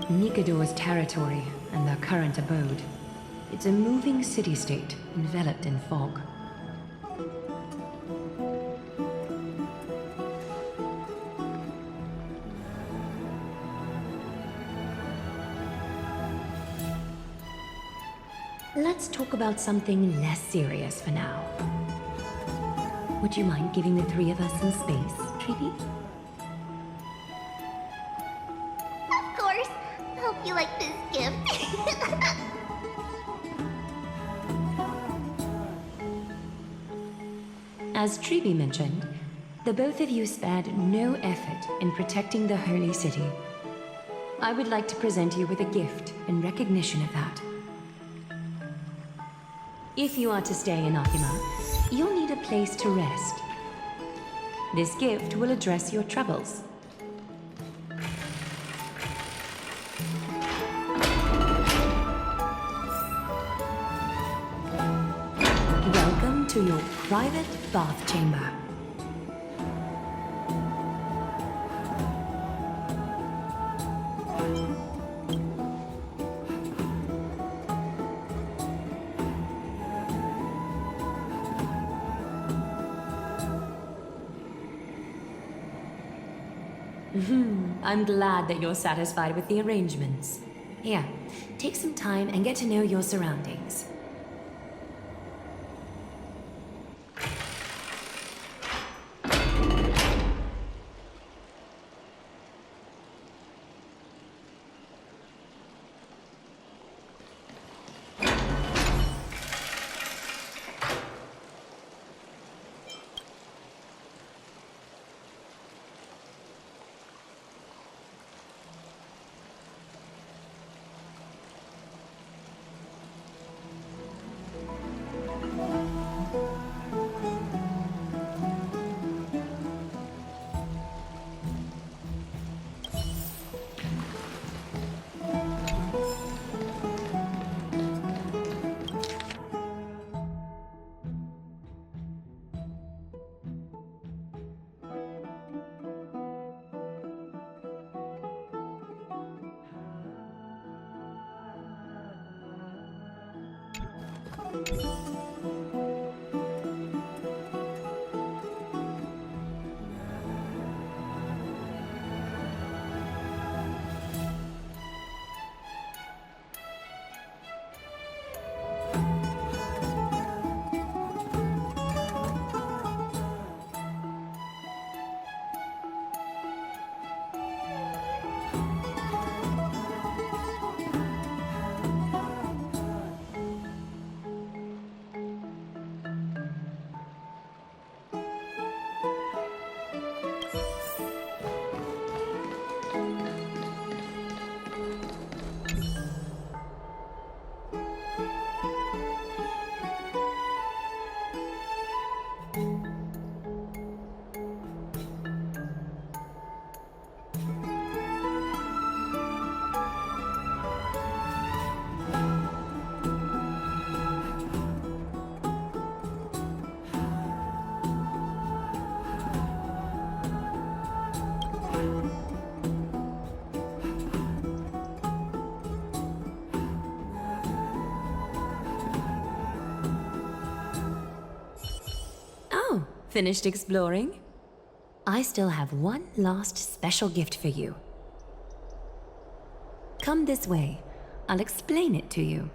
Nikador's territory and their current abode. It's a moving city-state enveloped in fog. Let's talk about something less serious for now. Would you mind giving the three of us some space, Treevy? Of course. Hope you like this gift. As Treevy mentioned, the both of you spared no effort in protecting the Holy City. I would like to present you with a gift in recognition of that. If you are to stay in Akima, you'll need a place to rest. This gift will address your troubles. Welcome to your private bath chamber. I'm glad that you're satisfied with the arrangements. Here, take some time and get to know your surroundings. Finished exploring? I still have one last special gift for you. Come this way. I'll explain it to you.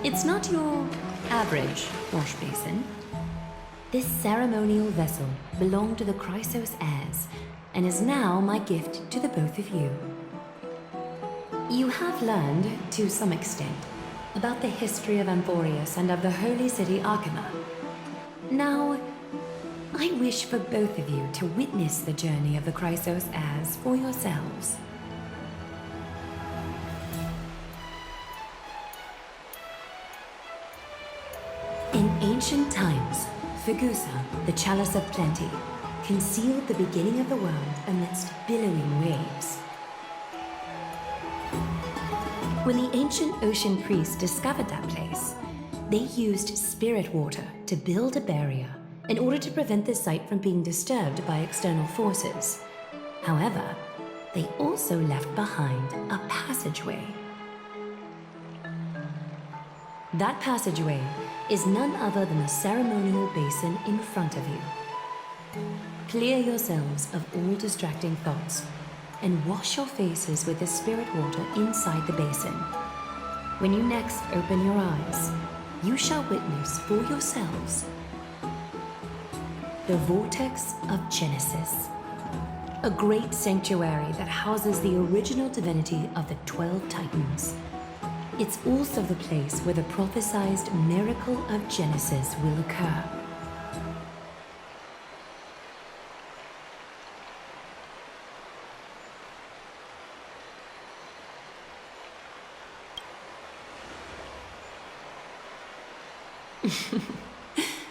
It's not your average wash basin. This ceremonial vessel belonged to the Chrysos heirs and is now my gift to the both of you. You have learned, to some extent, about the history of Amphorius and of the holy city Arkema. Now, I wish for both of you to witness the journey of the Chrysos heirs for yourselves. In ancient times, Fegusa, the chalice of plenty, concealed the beginning of the world amidst billowing waves. When the ancient ocean priests discovered that place, they used spirit water to build a barrier in order to prevent the site from being disturbed by external forces. However, they also left behind a passageway. That passageway is none other than the ceremonial basin in front of you. Clear yourselves of all distracting thoughts and wash your faces with the spirit water inside the basin. When you next open your eyes, you shall witness for yourselves the Vortex of Genesis, a great sanctuary that houses the original divinity of the 12 Titans. It's also the place where the prophesized miracle of Genesis will occur.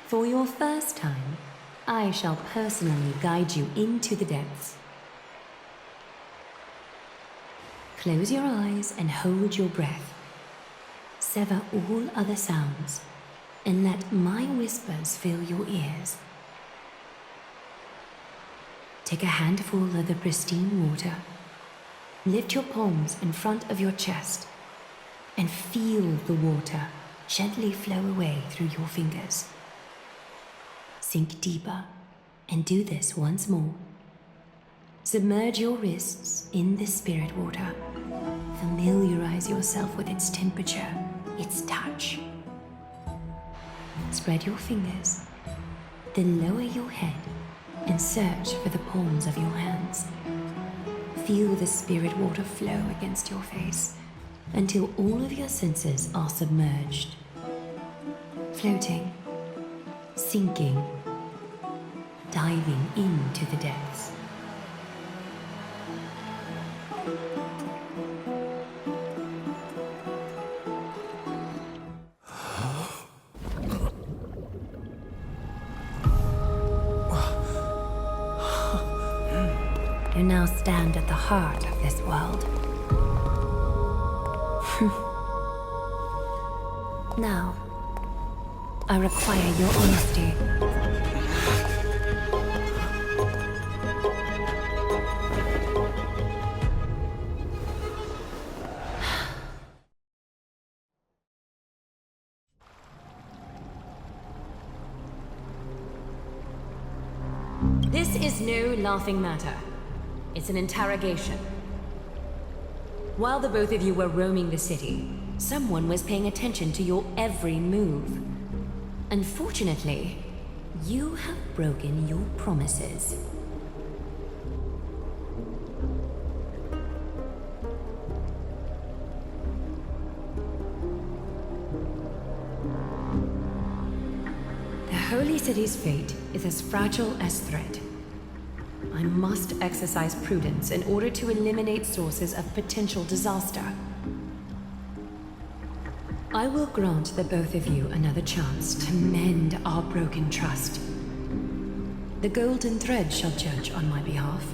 For your first time, I shall personally guide you into the depths. Close your eyes and hold your breath. Sever all other sounds, and let my whispers fill your ears. Take a handful of the pristine water, lift your palms in front of your chest, and feel the water gently flow away through your fingers. Sink deeper, and do this once more. Submerge your wrists in the spirit water. Familiarize yourself with its temperature, its touch. Spread your fingers, then lower your head and search for the palms of your hands. Feel the spirit water flow against your face until all of your senses are submerged. Floating, sinking, diving into the depths. You now stand at the heart of this world. Now, I require your honesty. This is no laughing matter. It's an interrogation. While the both of you were roaming the city, someone was paying attention to your every move. Unfortunately, you have broken your promises. The Holy City's fate is as fragile as threat. I must exercise prudence in order to eliminate sources of potential disaster. I will grant the both of you another chance to mend our broken trust. The golden thread shall judge on my behalf.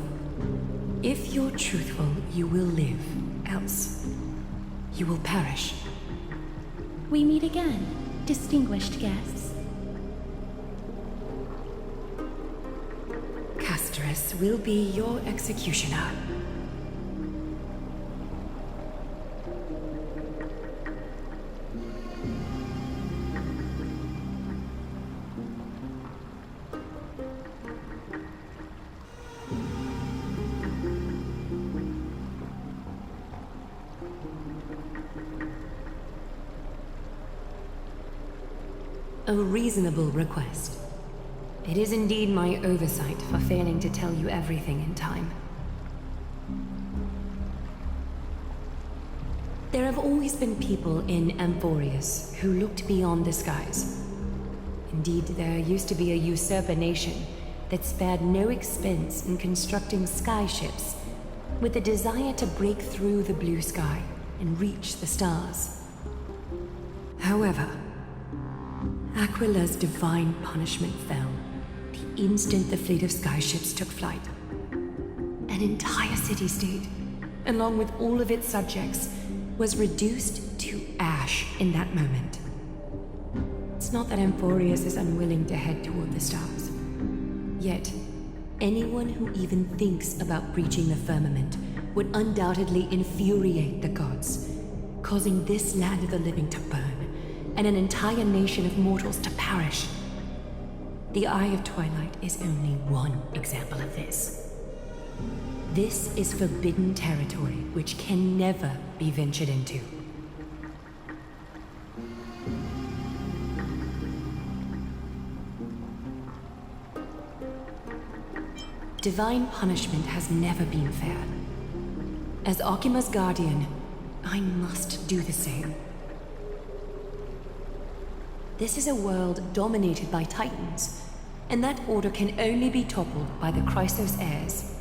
If you're truthful, you will live. Else, you will perish. We meet again, distinguished guests. Castress will be your executioner. A reasonable request. It is indeed my oversight for failing to tell you everything in time. There have always been people in Amphorius who looked beyond the skies. Indeed, there used to be a usurper nation that spared no expense in constructing skyships with the desire to break through the blue sky and reach the stars. However, Aquila's divine punishment fell the instant the fleet of skyships took flight. An entire city-state, along with all of its subjects, was reduced to ash in that moment. It's not that Amphorius is unwilling to head toward the stars. Yet, anyone who even thinks about breaching the firmament would undoubtedly infuriate the gods, causing this land of the living to burn, and an entire nation of mortals to perish. The Eye of Twilight is only one example of this. This is forbidden territory which can never be ventured into. Divine punishment has never been fair. As Akima's guardian, I must do the same. This is a world dominated by Titans, and that order can only be toppled by the Chrysos heirs.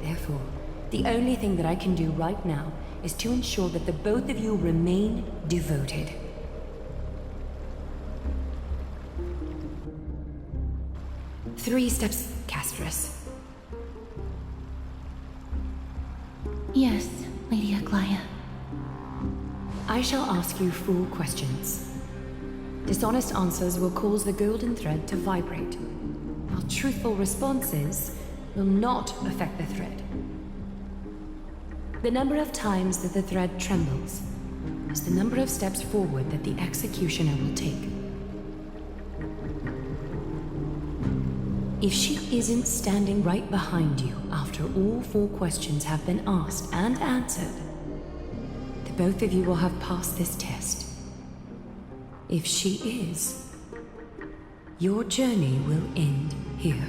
Therefore, the only thing that I can do right now is to ensure that the both of you remain devoted. Three steps, Castress. Yes, Lady Aglaya. I shall ask you 4 questions. Dishonest answers will cause the golden thread to vibrate, while truthful responses will not affect the thread. The number of times that the thread trembles is the number of steps forward that the executioner will take. If she isn't standing right behind you after all 4 questions have been asked and answered, both of you will have passed this test. If she is, your journey will end here.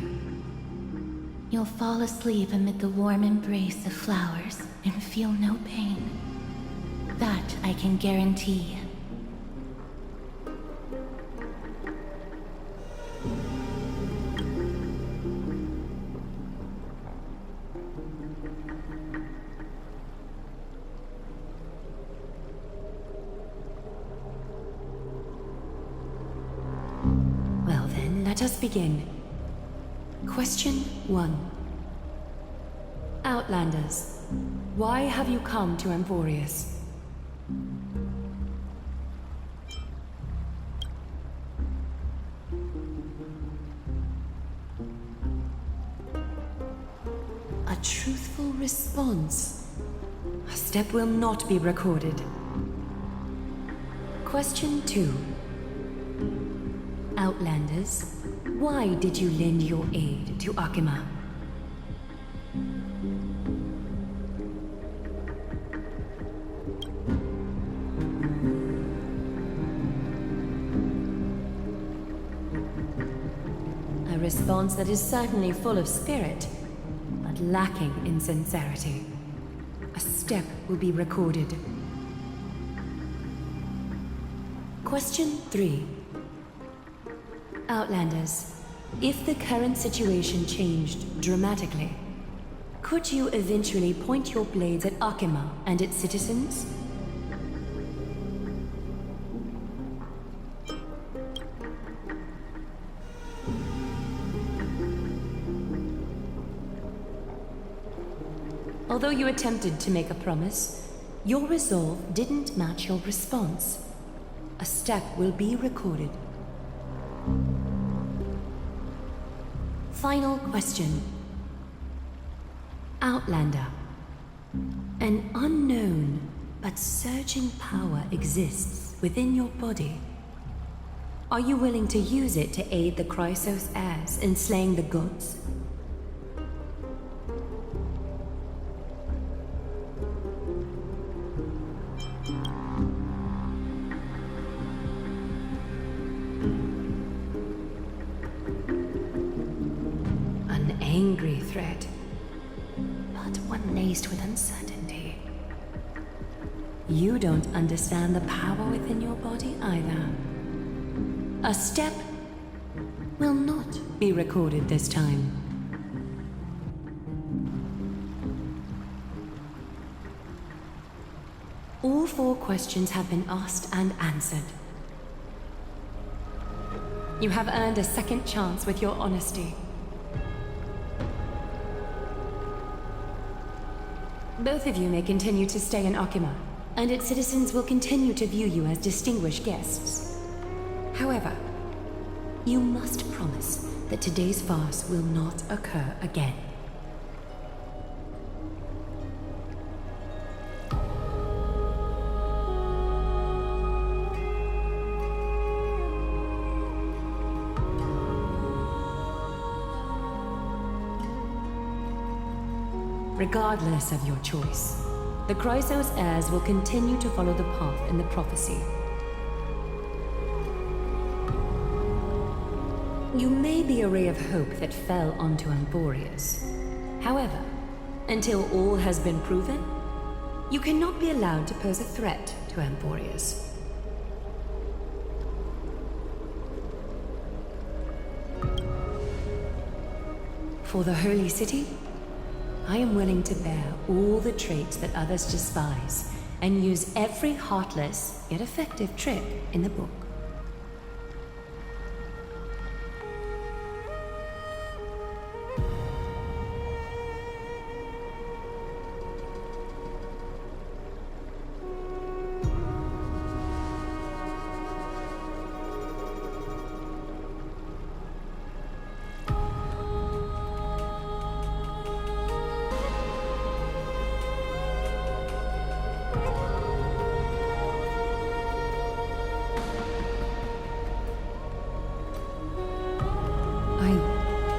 You'll fall asleep amid the warm embrace of flowers and feel no pain. That I can guarantee. Let us begin. Question 1. Outlanders, why have you come to Amphorius? A truthful response. A step will not be recorded. Question 2. Outlanders, why did you lend your aid to Akima? A response that is certainly full of spirit, but lacking in sincerity. A step will be recorded. Question 3. Outlanders, if the current situation changed dramatically, Could you eventually point your blades at Akima and its citizens? Although you attempted to make a promise, your resolve didn't match your response. A step will be recorded. Final question. Outlander. An unknown but surging power exists within your body. Are you willing to use it to aid the Chrysos heirs in slaying the gods? An angry threat, but one laced with uncertainty. You don't understand the power within your body either. A step will not be recorded this time. All 4 questions have been asked and answered. You have earned a second chance with your honesty. Both of you may continue to stay in Akima, and its citizens will continue to view you as distinguished guests. However, you must promise that today's farce will not occur again. Regardless of your choice, the Chrysos heirs will continue to follow the path in the prophecy. You may be a ray of hope that fell onto Amborius. However, until all has been proven, you cannot be allowed to pose a threat to Amborius. For the Holy City, I am willing to bear all the traits that others despise and use every heartless yet effective trick in the book.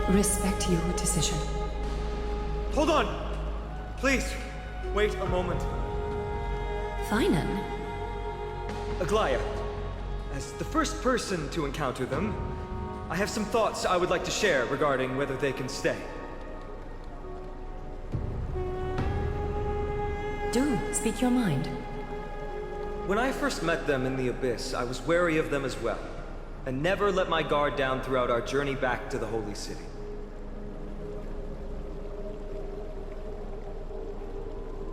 Respect your decision. Hold on! Please, wait a moment. Finan? Aglaya, as the first person to encounter them, I have some thoughts I would like to share regarding whether they can stay. Do speak your mind. When I first met them in the Abyss, I was wary of them as well, and never let my guard down throughout our journey back to the Holy City.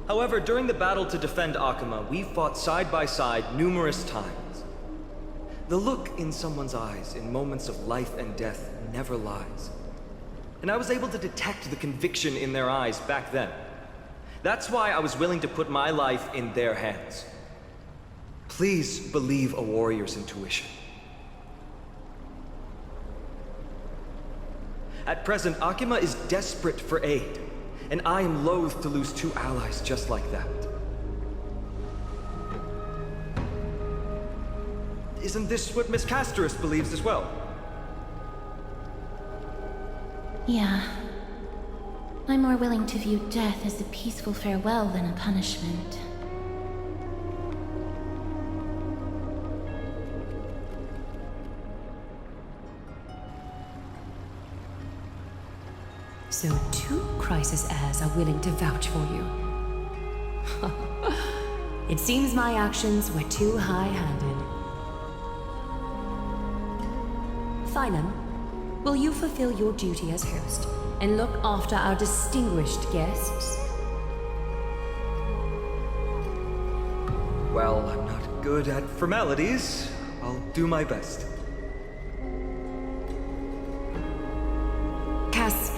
However, during the battle to defend Akima, we fought side by side numerous times. The look in someone's eyes in moments of life and death never lies. And I was able to detect the conviction in their eyes back then. That's why I was willing to put my life in their hands. Please believe a warrior's intuition. At present, Akima is desperate for aid, and I am loath to lose 2 allies just like that. Isn't this what Miss Casterus believes as well? Yeah. I'm more willing to view death as a peaceful farewell than a punishment. So 2 Chrysos heirs are willing to vouch for you. It seems my actions were too high-handed. Finan, will you fulfill your duty as host and look after our distinguished guests? Well, I'm not good at formalities. I'll do my best. Cass,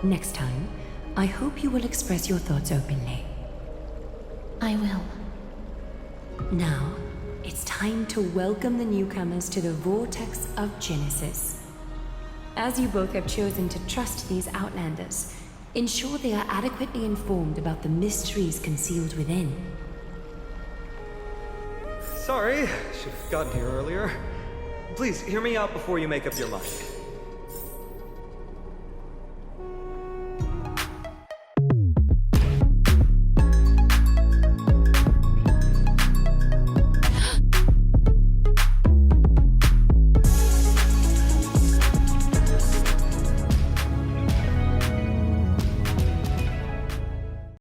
next time, I hope you will express your thoughts openly. I will. Now, it's time to welcome the newcomers to the Vortex of Genesis. As you both have chosen to trust these Outlanders, ensure they are adequately informed about the mysteries concealed within. Sorry, should have gotten here earlier. Please, hear me out before you make up your mind.